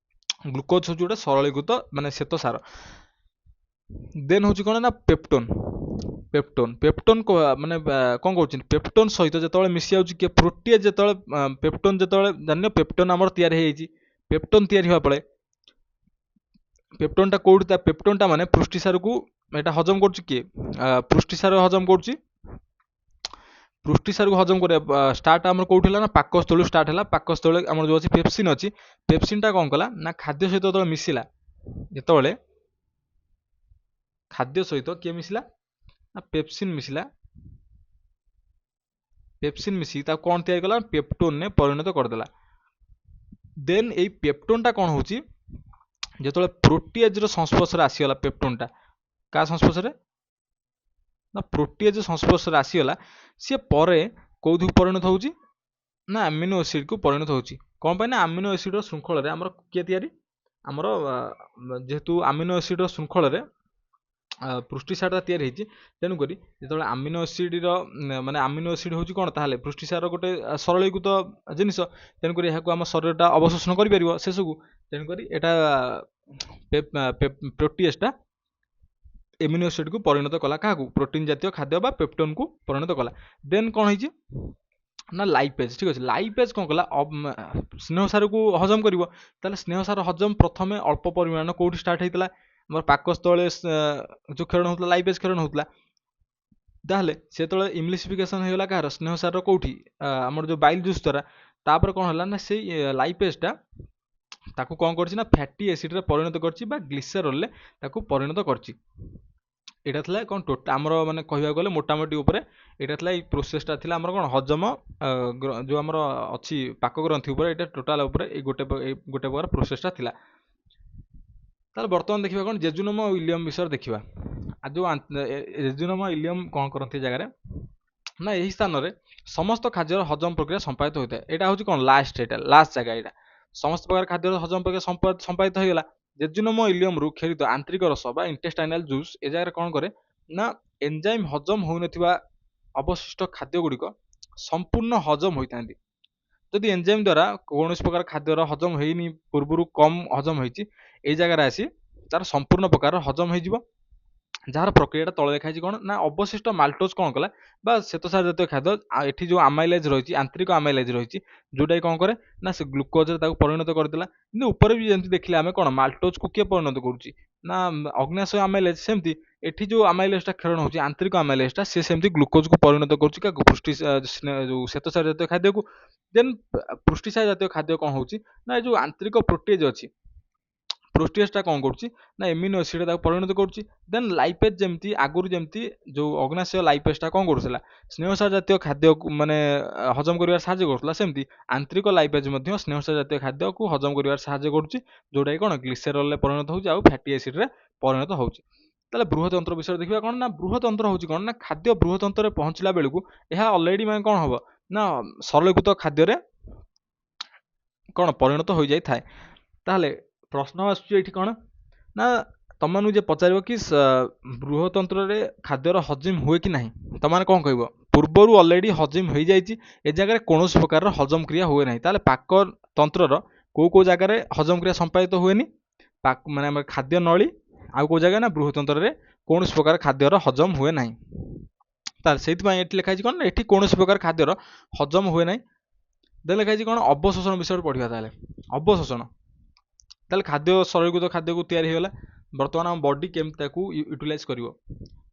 ଗ୍ଲୁକୋଜ ହେଉଛି ଗୋଟେ ସରଳୀକୃତ ମାନେ ଶ୍ଵେତସାର। ଦେନ୍ ହେଉଛି କ'ଣ ନା ପେପ୍ଟୋନ୍ ମାନେ କ'ଣ କରୁଛନ୍ତି, ପେପ୍ଟୋନ୍ ସହିତ ଯେତେବେଳେ ମିଶି ଯାଉଛି କିଏ ପ୍ରୋଟିଏଜ୍, ଯେତେବେଳେ ପେପ୍ଟୋନ୍ ଯେତେବେଳେ ଜାଣିନ ପେପ୍ଟୋନ୍ ଆମର ତିଆରି ହେଇଯାଇଛି, ପେପ୍ଟୋନ୍ ତିଆରି ହେବା ବେଳେ ପେପ୍ଟୋନ୍ଟା କେଉଁଠି, ତା ପେପ୍ଟୋନ୍ଟା ମାନେ ପୃଷ୍ଟିସାରକୁ এটা ହଜମ କରୁଛି କିଏ, ପୃଷ୍ଟିସାର ହଜମ କରୁଛି। ପୃଷ୍ଟିସାରକୁ ହଜମ କରିବା ଷ୍ଟାର୍ଟ ଆମର କେଉଁଠି ହେଲା ନା ପାକସ୍ଥଳୀରୁ ଷ୍ଟାର୍ଟ ହେଲା। ପାକସ୍ଥଳୀ ଆମର ଯେଉଁ ଅଛି ପେପ୍ସିନ୍ ଅଛି, ପେପ୍ସିନ୍ଟା କ'ଣ କଲା ନା ଖାଦ୍ୟ ସହିତ ଯେତେବେଳେ ମିଶିଲା, ଯେତେବେଳେ ଖାଦ୍ୟ ସହିତ କିଏ ମିଶିଲା ନା ପେପ୍ସିନ୍ ମିଶିଲା, ପେପ୍ସିନ୍ ମିଶିକି ତାକୁ କ'ଣ ତିଆରି କଲା, ପେପ୍ଟୋନ୍ରେ ପରିଣତ କରିଦେଲା। ଦେନ୍ ଏଇ ପେପ୍ଟୋନ୍ଟା କ'ଣ ହେଉଛି, ଯେତେବେଳେ ପ୍ରୋଟିଏଜ୍ର ସଂସ୍ପର୍ଶରେ ଆସିଗଲା, ପେପ୍ଟୋନ୍ଟା କାହା ସଂସ୍ପର୍ଶରେ ନା ପ୍ରୋଟିଏଜ୍ ସଂସ୍ପର୍ଶରେ ଆସିଗଲା, ସିଏ ପରେ କେଉଁଥିକୁ ପରିଣତ ହେଉଛି ନା ଆମିନୋ ଏସିଡ୍କୁ ପରିଣତ ହେଉଛି। କ'ଣ ପାଇଁ ନା ଆମିନୋ ଏସିଡ୍ର ଶୃଙ୍ଖଳରେ ଆମର କିଏ ତିଆରି, ଆମର ଯେହେତୁ ଆମିନୋ ଏସିଡ୍ର ଶୃଙ୍ଖଳରେ ପୃଷ୍ଟିସାରଟା ତିଆରି ହେଇଛି, ତେଣୁକରି ଯେତେବେଳେ ଆମିନୋ ଏସିଡ୍ର ମାନେ ଆମିନୋ ଏସିଡ୍ ହେଉଛି କ'ଣ, ତାହେଲେ ପୃଷ୍ଟିସାରର ଗୋଟେ ସରଳୀକୃତ ଜିନିଷ, ତେଣୁକରି ଏହାକୁ ଆମ ଶରୀରଟା ଅବଶୋଷଣ କରିପାରିବ ଶେଷକୁ। ତେଣୁକରି ଏଇଟା ପ୍ରୋଟିଏଜ୍ଟା ଏମିନୋ ଏସିଡ୍କୁ ପରିଣତ କଲା, କାହାକୁ, ପ୍ରୋଟିନ୍ ଜାତୀୟ ଖାଦ୍ୟ ବା ପେପ୍ଟୋନ୍କୁ ପରିଣତ କଲା। ଦେନ୍ କ'ଣ ହେଇଛି ନା ଲାଇପେଜ୍, ଠିକ୍ ଅଛି, ଲାଇପେଜ୍ କ'ଣ କଲା, ସ୍ନେହସାରକୁ ହଜମ କରିବ। ତାହେଲେ ସ୍ନେହସାର ହଜମ ପ୍ରଥମେ ଅଳ୍ପ ପରିମାଣ କେଉଁଠି ଷ୍ଟାର୍ଟ ହେଇଥିଲା, ଆମର ପାକସ୍ଥଳେ ଯେଉଁ କ୍ଷରଣ ହେଉଥିଲା, ଲାଇପେଜ୍ କ୍ଷରଣ ହେଉଥିଲା। ତାହେଲେ ସେତେବେଳେ ଇମ୍ଲିସିଫିକେସନ୍ ହେଇଗଲା କାହାର, ସ୍ନେହସାରର କେଉଁଠି, ଆମର ଯେଉଁ ବାଇଲ୍ ଜୁସ୍ ଦ୍ୱାରା। ତାପରେ କ'ଣ ହେଲା ନା ସେଇ ଲାଇପେଜ୍ଟା ତାକୁ କ'ଣ କରିଛି ନା ଫ୍ୟାଟି ଏସିଡ୍ରେ ପରିଣତ କରିଛି ବା ଗ୍ଲିସେରଲ୍ରେ ତାକୁ ପରିଣତ କରିଛି। ଏଇଟା ଥିଲା କ'ଣ ଆମର ମାନେ କହିବାକୁ ଗଲେ ମୋଟାମୋଟି ଉପରେ ଏଇଟା ଥିଲା, ଏଇ ପ୍ରୋସେସଟା ଥିଲା ଆମର କ'ଣ ହଜମ ଯେଉଁ ଆମର ଅଛି ପାକ ଗ୍ରନ୍ଥି ଉପରେ, ଏଇଟା ଟୋଟାଲ୍ ଉପରେ ଏଇ ଗୋଟେ ପ୍ରକାର ପ୍ରୋସେସଟା ଥିଲା। ତାହେଲେ ବର୍ତ୍ତମାନ ଦେଖିବା କ'ଣ ଜେଜୁନମ ଆଉ ଇଲିୟମ୍ ବିଷୟରେ ଦେଖିବା। ଆଉ ଯେଉଁ ଜେଜୁନମ ଇଲିୟମ୍ କ'ଣ କରନ୍ତି ଏ ଜାଗାରେ ନା ଏହି ସ୍ଥାନରେ ସମସ୍ତ ଖାଦ୍ୟର ହଜମ ପ୍ରକ୍ରିୟା ସମ୍ପାଦିତ ହୋଇଥାଏ। ଏଇଟା ହେଉଛି କ'ଣ ଲାଷ୍ଟ, ଏଇଟା ଲାଷ୍ଟ ଜାଗା, ଏଇଟା ସମସ୍ତ ପ୍ରକାର ଖାଦ୍ୟର ହଜମ ପ୍ରକ୍ରିୟା ସମ୍ପାଦିତ ହୋଇଗଲା। ଜେଜୁନମ ଇଲିୟମରୁ କ୍ଷରିତ ଆନ୍ତରିକ ରସ ବା ଇଣ୍ଟେଷ୍ଟାଇନାଲ ଜୁସ୍ ଏ ଜାଗାରେ କ'ଣ କରେ ନା ଏନଜାଇମ୍ ହଜମ ହୋଇନଥିବା ଅବଶିଷ୍ଟ ଖାଦ୍ୟ ଗୁଡ଼ିକ ସମ୍ପୂର୍ଣ୍ଣ ହଜମ ହୋଇଥାନ୍ତି। ଯଦି ଏନଜାଇମ୍ ଦ୍ୱାରା କୌଣସି ପ୍ରକାର ଖାଦ୍ୟର ହଜମ ହେଇନି, ପୂର୍ବରୁ କମ୍ ହଜମ ହେଇଛି, ଏଇ ଜାଗାରେ ଆସି ତାର ସମ୍ପୂର୍ଣ୍ଣ ପ୍ରକାର ହଜମ ହେଇଯିବ। ଯାହାର ପ୍ରକ୍ରିୟାଟା ତଳେ ଲେଖା ହେଇଛି କ'ଣ ନା ଅବଶିଷ୍ଟ ମାଲ୍ଟୋଜ କ'ଣ କଲା ବା ଶ୍ଵେତସାର ଜାତୀୟ ଖାଦ୍ୟ, ଏଠି ଯେଉଁ ଆମାଇଲେଜ୍ ରହିଛି, ଆନ୍ତରିକ ଆମାଇଲେଜ୍ ରହିଛି, ଯେଉଁଟାକି କ'ଣ କରେ ନା ସେ ଗ୍ଲୁକୋଜରେ ତାକୁ ପରିଣତ କରିଦେଲା। କିନ୍ତୁ ଉପରେ ବି ଯେମିତି ଦେଖିଲେ ଆମେ କ'ଣ ମାଲ୍ଟୋଜକୁ କିଏ ପରିଣତ କରୁଛି ନା ଅଗ୍ନାଶୟ ଆମାଇଲେଜ୍, ସେମିତି ଏଠି ଯେଉଁ ଆମାଇଲେଜ୍ଟା କ୍ଷରଣ ହେଉଛି, ଆନ୍ତରିକ ଆମାଇଲେଜ୍ଟା ସେ ସେମିତି ଗ୍ଲୁକୋଜକୁ ପରିଣତ କରୁଛି କାହାକୁ, ଯେଉଁ ଶ୍ଵେତସାର ଜାତୀୟ ଖାଦ୍ୟକୁ। ଦେନ୍ ପୃଷ୍ଟିସାର ଜାତୀୟ ଖାଦ୍ୟ କ'ଣ ହେଉଛି ନା ଏ ଯେଉଁ ଆନ୍ତରିକ ପ୍ରୋଟିଏଜ୍ ଅଛି, ପ୍ରୋଟିଏଜ୍ଟା କ'ଣ କରୁଛି ନା ଏମିନୋ ଏସିଡ୍ ତାକୁ ପରିଣତ କରୁଛି। ଦେନ୍ ଲାଇପେଜ୍ ଯେମିତି ଆଗରୁ ଯେମିତି ଯେଉଁ ଅଗ୍ନାଶୟ ଲାଇପେଜ୍ଟା କ'ଣ କରୁଥିଲା, ସ୍ନେହସାର ଜାତୀୟ ଖାଦ୍ୟକୁ ମାନେ ହଜମ କରିବାରେ ସାହାଯ୍ୟ କରୁଥିଲା, ସେମିତି ଆନ୍ତରିକ ଲାଇପେଜ୍ ମଧ୍ୟ ସ୍ନେହସାର ଜାତୀୟ ଖାଦ୍ୟକୁ ହଜମ କରିବାରେ ସାହାଯ୍ୟ କରୁଛି, ଯେଉଁଟାକି କ'ଣ ଗ୍ଲିସେରଲ୍ରେ ପରିଣତ ହେଉଛି ଆଉ ଫ୍ୟାଟି ଏସିଡ୍ରେ ପରିଣତ ହେଉଛି। ତାହେଲେ ବୃହତନ୍ତ୍ର ବିଷୟରେ ଦେଖିବା କ'ଣ ନା ବୃହତନ୍ତ୍ର ହେଉଛି କ'ଣ ନା ଖାଦ୍ୟ ବୃହତନ୍ତ୍ରରେ ପହଞ୍ଚିଲା ବେଳକୁ ଏହା ଅଲରେଡି ମାନେ କ'ଣ ହେବ ନା ସରଳୀକୃତ ଖାଦ୍ୟରେ କ'ଣ ପରିଣତ ହୋଇଯାଇଥାଏ। ତାହେଲେ ପ୍ରଶ୍ନ ଆସୁଛି ଏଇଠି କ'ଣ ନା ତମମାନଙ୍କୁ ଯେ ପଚାରିବ କି ବୃହତନ୍ତ୍ରରେ ଖାଦ୍ୟର ହଜମ ହୁଏ କି ନାହିଁ, ତମମାନେ କ'ଣ କହିବ, ପୂର୍ବରୁ ଅଲରେଡି ହଜମ ହୋଇଯାଇଛି, ଏ ଜାଗାରେ କୌଣସି ପ୍ରକାରର ହଜମ କ୍ରିୟା ହୁଏ ନାହିଁ। ତାହେଲେ ପାକତନ୍ତ୍ରର କେଉଁ କେଉଁ ଜାଗାରେ ହଜମ କ୍ରିୟା ସମ୍ପାଦିତ ହୁଏନି, ମାନେ ଆମର ଖାଦ୍ୟ ନଳୀ, ଆଉ କେଉଁ ଜାଗା ନା ବୃହତନ୍ତ୍ରରେ କୌଣସି ପ୍ରକାର ଖାଦ୍ୟର ହଜମ ହୁଏ ନାହିଁ। ତାହେଲେ ସେଇଥିପାଇଁ ଏଠି ଲେଖା ହେଇଛି କ'ଣ ନା ଏଠି କୌଣସି ପ୍ରକାର ଖାଦ୍ୟର ହଜମ ହୁଏ ନାହିଁ। ଦେନ୍ ଲେଖା ହେଇଛି କ'ଣ ଅବଶୋଷଣ ବିଷୟରେ ପଢ଼ିବା। ତାହେଲେ ଅବଶୋଷଣ, ତାହେଲେ ଖାଦ୍ୟ ସରଳୀକୃତ ଖାଦ୍ୟକୁ ତିଆରି ହେଇଗଲା, ବର୍ତ୍ତମାନ ଆମ ବଡି କେମିତି ତାକୁ ୟୁଟିଲାଇଜ୍ କରିବ।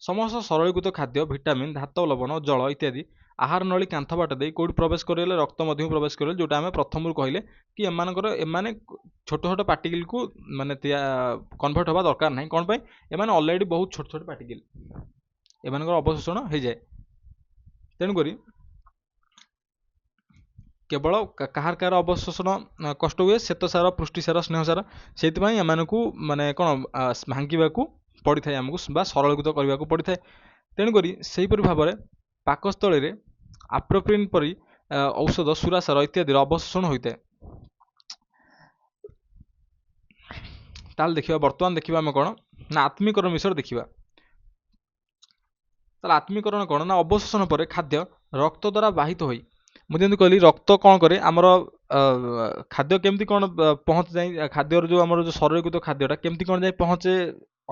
ସମସ୍ତ ସରଳୀକୃତ ଖାଦ୍ୟ, ଭିଟାମିନ୍, ଧାତ, ଲବଣ, ଜଳ ଇତ୍ୟାଦି ଆହାର ନଳୀ କାନ୍ଥ ବାଟ ଦେଇ କୋଉଠି ପ୍ରବେଶ କରିଗଲେ, ରକ୍ତ ମଧ୍ୟକୁ ପ୍ରବେଶ କରିଗଲେ, ଯୋଉଟା ଆମେ ପ୍ରଥମରୁ କହିଲେ କି ଏମାନେ ଛୋଟ ଛୋଟ ପାର୍ଟିକଲକୁ ମାନେ କନଭର୍ଟ ହବା ଦରକାର ନାହିଁ। କ'ଣ ପାଇଁ? ଏମାନେ ଅଲରେଡି ବହୁତ ଛୋଟ ଛୋଟ ପାର୍ଟିକଲ, ଏମାନଙ୍କର ଅବଶୋଷଣ ହେଇଯାଏ। ତେଣୁକରି କେବଳ କାହାର ଅବଶୋଷଣ କଷ୍ଟ ହୁଏ, ଶ୍ଵେତସାର, ପୃଷ୍ଟିସାର, ସ୍ନେହସାର, ସେଇଥିପାଇଁ ଏମାନଙ୍କୁ ମାନେ କ'ଣ ଭାଙ୍ଗିବାକୁ ପଡ଼ିଥାଏ ଆମକୁ, ବା ସରଳୀକୃତ କରିବାକୁ ପଡ଼ିଥାଏ। ତେଣୁକରି ସେହିପରି ଭାବରେ ପାକସ୍ଥଳୀରେ ଆପ୍ରୋପ୍ରିନ୍ ପରି ଔଷଧ, ସୁରାସାର ଇତ୍ୟାଦିର ଅବଶୋଷଣ ହୋଇଥାଏ। ତାହେଲେ ଦେଖିବା, ବର୍ତ୍ତମାନ ଦେଖିବା ଆମେ କ'ଣ ନା ଆତ୍ମୀକରଣ ବିଷୟରେ ଦେଖିବା। ତାହେଲେ ଆତ୍ମୀକରଣ କ'ଣ ନା ଅବଶୋଷଣ ପରେ ଖାଦ୍ୟ ରକ୍ତ ଦ୍ୱାରା ବାହିତ ହୋଇ, ମୁଁ ଯେମିତି କହିଲି ରକ୍ତ କ'ଣ କରେ ଆମର ଖାଦ୍ୟ କେମିତି କ'ଣ ପହଞ୍ଚି ଯାଇ, ଖାଦ୍ୟର ଯେଉଁ ଆମର ଯେଉଁ ସରଳୀକୃତ ଖାଦ୍ୟଟା କେମିତି କ'ଣ ଯାଇ ପହଞ୍ଚେ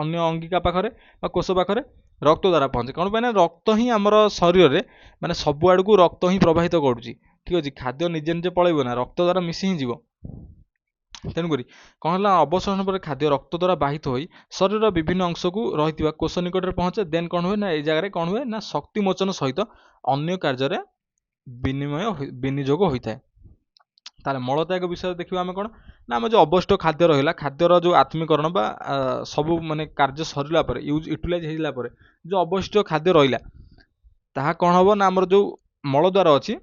ଅନ୍ୟ ଅଙ୍ଗିକା ପାଖରେ ବା କୋଷ ପାଖରେ, ରକ୍ତ ଦ୍ୱାରା ପହଞ୍ଚେ। କ'ଣ ପାଇଁ ନା ରକ୍ତ ହିଁ ଆମର ଶରୀରରେ ମାନେ ସବୁଆଡ଼କୁ ରକ୍ତ ହିଁ ପ୍ରବାହିତ କରୁଛି। ଠିକ୍ ଅଛି, ଖାଦ୍ୟ ନିଜେ ନିଜେ ପଳେଇବ ନା, ରକ୍ତ ଦ୍ୱାରା ମିଶି ହିଁ ଯିବ। ତେଣୁକରି କ'ଣ ହେଲା, ଅବଶୋଷଣ ପରେ ଖାଦ୍ୟ ରକ୍ତ ଦ୍ୱାରା ବାହିତ ହୋଇ ଶରୀରର ବିଭିନ୍ନ ଅଂଶକୁ ରହିଥିବା କୋଷ ନିକଟରେ ପହଞ୍ଚେ। ଦେନ୍ କ'ଣ ହୁଏ ନା ଏଇ ଜାଗାରେ କ'ଣ ହୁଏ ନା ଶକ୍ତି ମୋଚନ ସହିତ ଅନ୍ୟ କାର୍ଯ୍ୟରେ ବିନିଯୋଗ ହୋଇଥାଏ। ତାହେଲେ ମଳତ୍ୟାଗ ବିଷୟରେ ଦେଖିବା ଆମେ କ'ଣ ନା ଆମେ ଯେଉଁ ଅବଶିଷ୍ଟ ଖାଦ୍ୟ ରହିଲା, ଖାଦ୍ୟର ଯେଉଁ ଆତ୍ମୀକରଣ ବା ସବୁ ମାନେ କାର୍ଯ୍ୟ ସରିଲା ପରେ, ୟୁଟିଲାଇଜ ହେଇଲା ପରେ ଯେଉଁ ଅବଶିଷ୍ଟ ଖାଦ୍ୟ ରହିଲା, ତାହା କ'ଣ ହେବ ନା ଆମର ଯେଉଁ ମଳଦ୍ୱାର ଅଛି,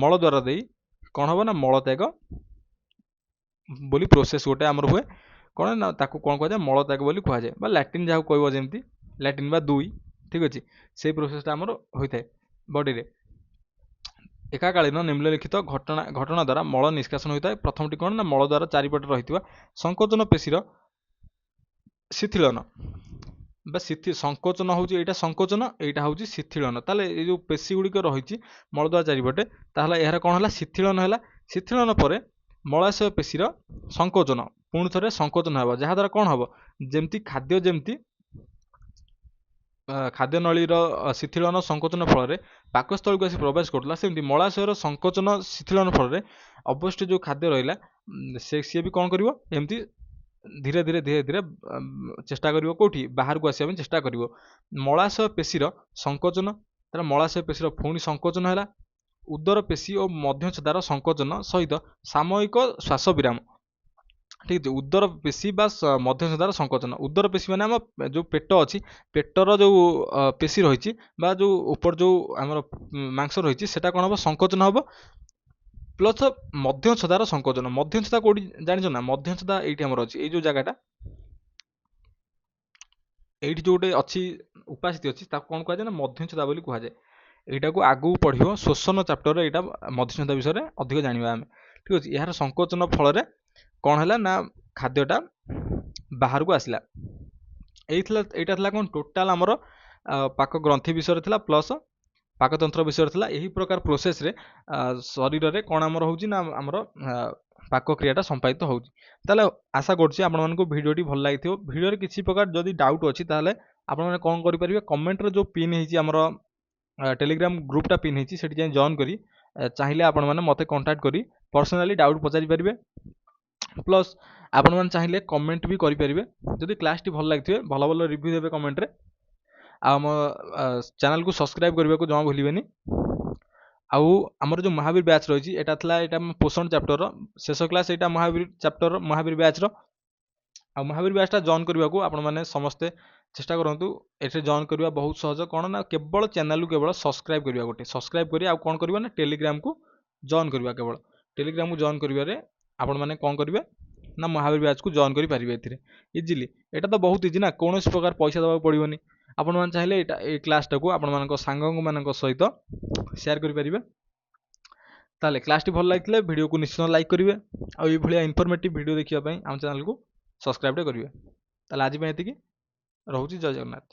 ମଳଦ୍ୱାର ଦେଇ କ'ଣ ହେବ ନା ମଳତ୍ୟାଗ ବୋଲି ପ୍ରୋସେସ ଗୋଟେ ଆମର ହୁଏ। କ'ଣ ନା ତାକୁ କ'ଣ କୁହାଯାଏ, ମଳତ୍ୟାଗ ବୋଲି କୁହାଯାଏ, ବା ଲାଟ୍ରିନ୍ ଯାହାକୁ କହିବ, ଯେମିତି ଲାଟ୍ରିନ୍ ବା ଦୁଇ। ଠିକ୍ ଅଛି, ସେଇ ପ୍ରୋସେସଟା ଆମର ହୋଇଥାଏ ବଡ଼ିରେ। ଏକାକାଳୀନ ନିମ୍ନଲିଖିତ ଘଟଣା ଦ୍ୱାରା ମଳ ନିଷ୍କାସନ ହୋଇଥାଏ। ପ୍ରଥମଟି କ'ଣ ନା ମଳ ଦ୍ୱାରା ଚାରିପଟେ ରହିଥିବା ସଂକୋଚନ ପେଶୀର ଶିଥିଳନ ବା ସଂକୋଚନ ହେଉଛି ଏଇଟା ସଂକୋଚନ, ଏଇଟା ହେଉଛି ଶିଥିଳନ। ତାହେଲେ ଏଇ ଯେଉଁ ପେଶୀ ଗୁଡ଼ିକ ରହିଛି ମଳଦ୍ୱାର ଚାରିପଟେ, ତାହେଲେ ଏହାର କ'ଣ ହେଲା, ଶିଥିଳନ ହେଲା। ଶିଥିଳନ ପରେ ମଳାଶୟ ପେଶୀର ସଂକୋଚନ, ପୁଣି ଥରେ ସଂକୋଚନ ହେବ, ଯାହାଦ୍ୱାରା କ'ଣ ହେବ, ଯେମିତି ଖାଦ୍ୟ ନଳୀର ଶିଥିଳନ ସଂକୋଚନ ଫଳରେ ପାକସ୍ଥଳୀକୁ ଆସି ପ୍ରବେଶ କରୁଥିଲା, ସେମିତି ମଳାଶୟର ସଂକୋଚନ ଶିଥିଳନ ଫଳରେ ଅବଶିଷ୍ଟ ଯେଉଁ ଖାଦ୍ୟ ରହିଲା ସିଏ ବି କ'ଣ କରିବ, ଏମିତି ଧୀରେ ଧୀରେ ଚେଷ୍ଟା କରିବ କୋଉଠି, ବାହାରକୁ ଆସିବା ପାଇଁ ଚେଷ୍ଟା କରିବ। ମଳାଶୟ ପେଶୀର ସଂକୋଚନ, ତାର ମଳାଶୟ ପେଶୀର ପୁଣି ସଂକୋଚନ ହେଲା। ଉଦର ପେଶୀ ଓ ମଧ୍ୟଚ୍ଛଦାର ସଂକୋଚନ ସହିତ ସାମୟିକ ଶ୍ୱାସ ବିରାମ। ଠିକ୍ ଅଛି, ଉଦର ପେଶୀ ବା ମଧ୍ୟଚ୍ଛଦାର ସଂକୋଚନ। ଉଦର ପେଶୀ ମାନେ ଆମ ଯେଉଁ ପେଟ ଅଛି, ପେଟର ଯେଉଁ ପେଶୀ ରହିଛି ବା ଯେଉଁ ଉପର ଯେଉଁ ଆମର ମାଂସ ରହିଛି, ସେଟା କ'ଣ ହେବ, ସଂକୋଚନ ହେବ। ପ୍ଲସ୍ ମଧ୍ୟଚ୍ଛଦାର ସଂକୋଚନ। ମଧ୍ୟଚ୍ଛଦା କୋଉଠି ଜାଣିଛ ନା, ମଧ୍ୟଚ୍ଛଦା ଏଇଠି ଆମର ଅଛି, ଏଇ ଯେଉଁ ଜାଗାଟା, ଏଇଠି ଯେଉଁ ଗୋଟେ ଅଛି ଉପାସ୍ଥି ଅଛି, ତାକୁ କ'ଣ କୁହାଯାଏ ନା ମଧ୍ୟଚ୍ଛଦା ବୋଲି କୁହାଯାଏ। ଏଇଟାକୁ ଆଗକୁ ପଢ଼ିବ ଶୋଷଣ ଚାପ୍ଟରରେ, ଏଇଟା ମଧ୍ୟଚ୍ଛଦା ବିଷୟରେ ଅଧିକ ଜାଣିବା ଆମେ। ଠିକ୍ ଅଛି, ଏହାର ସଂକୋଚନ ଫଳରେ କ'ଣ ହେଲା ନା ଖାଦ୍ୟଟା ବାହାରକୁ ଆସିଲା। ଏଇଟା ଥିଲା କ'ଣ ଟୋଟାଲ ଆମର ପାକ ଗ୍ରନ୍ଥି ବିଷୟରେ ଥିଲା, ପ୍ଲସ୍ ପାକତନ୍ତ୍ର ବିଷୟରେ ଥିଲା। ଏହି ପ୍ରକାର ପ୍ରୋସେସରେ ଶରୀରରେ କ'ଣ ଆମର ହେଉଛି ନା ଆମର ପାକ କ୍ରିୟାଟା ସମ୍ପାଦିତ ହେଉଛି। ତାହେଲେ ଆଶା କରୁଛି ଆପଣମାନଙ୍କୁ ଭିଡ଼ିଓଟି ଭଲ ଲାଗିଥିବ। ଭିଡ଼ିଓରେ କିଛି ପ୍ରକାର ଯଦି ଡାଉଟ୍ ଅଛି, ତାହେଲେ ଆପଣମାନେ କ'ଣ କରିପାରିବେ, କମେଣ୍ଟରେ ଯେଉଁ ପିନ୍ ହେଇଛି ଆମର ଟେଲିଗ୍ରାମ ଗ୍ରୁପ୍ଟା ପିନ୍ ହେଇଛି, ସେଠି ଯାଇ ଜଏନ୍ କରି ଚାହିଁଲେ ଆପଣମାନେ ମୋତେ କଣ୍ଟାକ୍ଟ କରି ପର୍ସନାଲି ଡାଉଟ୍ ପଚାରିପାରିବେ। ପ୍ଲସ୍ ଆପଣମାନେ ଚାହିଁଲେ କମେଣ୍ଟ ବି କରିପାରିବେ। ଯଦି କ୍ଲାସ୍ଟି ଭଲ ଲାଗିଥିବେ, ଭଲ ଭଲ ରିଭ୍ୟୁ ଦେବେ କମେଣ୍ଟରେ। ଆଉ ଆମ ଚ୍ୟାନେଲକୁ ସବସ୍କ୍ରାଇବ୍ କରିବାକୁ ଜମା ଭୁଲିବେନି। ଆଉ ଆମର ଯେଉଁ ମହାବୀର ବ୍ୟାଚ୍ ରହିଛି, ଏଇଟା ପୋଷଣ ଚାପ୍ଟରର ଶେଷ କ୍ଲାସ୍, ଏଇଟା ମହାବୀର ଚାପ୍ଟର, ମହାବୀର ବ୍ୟାଚ୍ର। ଆଉ ମହାବୀର ବ୍ୟାଚ୍ଟା ଜଏନ୍ କରିବାକୁ ଆପଣମାନେ ସମସ୍ତେ ଚେଷ୍ଟା କରନ୍ତୁ। ଏଥିରେ ଜଏନ୍ କରିବା ବହୁତ ସହଜ। କ'ଣ ନା କେବଳ ଚ୍ୟାନେଲକୁ କେବଳ ସବସ୍କ୍ରାଇବ୍ କରିବା, ଗୋଟେ ସବସ୍କ୍ରାଇବ୍ କରି ଆଉ କ'ଣ କରିବା ନା ଟେଲିଗ୍ରାମକୁ ଜଏନ୍ କରିବା। କେବଳ ଟେଲିଗ୍ରାମକୁ ଜଏନ୍ କରିବାରେ ଆପଣମାନେ କ'ଣ କରିବେ ନା ମହାବୀର ବ୍ୟାଚ୍କୁ ଜଏନ୍ କରିପାରିବେ ଏଥିରେ ଇଜିଲି। ଏଇଟା ତ ବହୁତ ଇଜି ନା, କୌଣସି ପ୍ରକାର ପଇସା ଦେବାକୁ ପଡ଼ିବନି। ଆପଣମାନେ ଚାହିଁଲେ ଏଇ କ୍ଲାସ୍ଟାକୁ ଆପଣମାନଙ୍କ ସାଙ୍ଗମାନଙ୍କ ସହିତ ସେୟାର କରିପାରିବେ। ତାହେଲେ କ୍ଲାସ୍ଟି ଭଲ ଲାଗିଥିଲେ ଭିଡ଼ିଓକୁ ନିଶ୍ଚିତ ଲାଇକ୍ କରିବେ, ଆଉ ଏଇଭଳିଆ ଇନଫର୍ମେଟିଭ୍ ଭିଡ଼ିଓ ଦେଖିବା ପାଇଁ ଆମ ଚ୍ୟାନେଲକୁ ସବସ୍କ୍ରାଇବ୍ଟେ କରିବେ। ତାହେଲେ ଆଜି ପାଇଁ ଏତିକି, ରହୁଛି। ଜୟ ଜଗନ୍ନାଥ।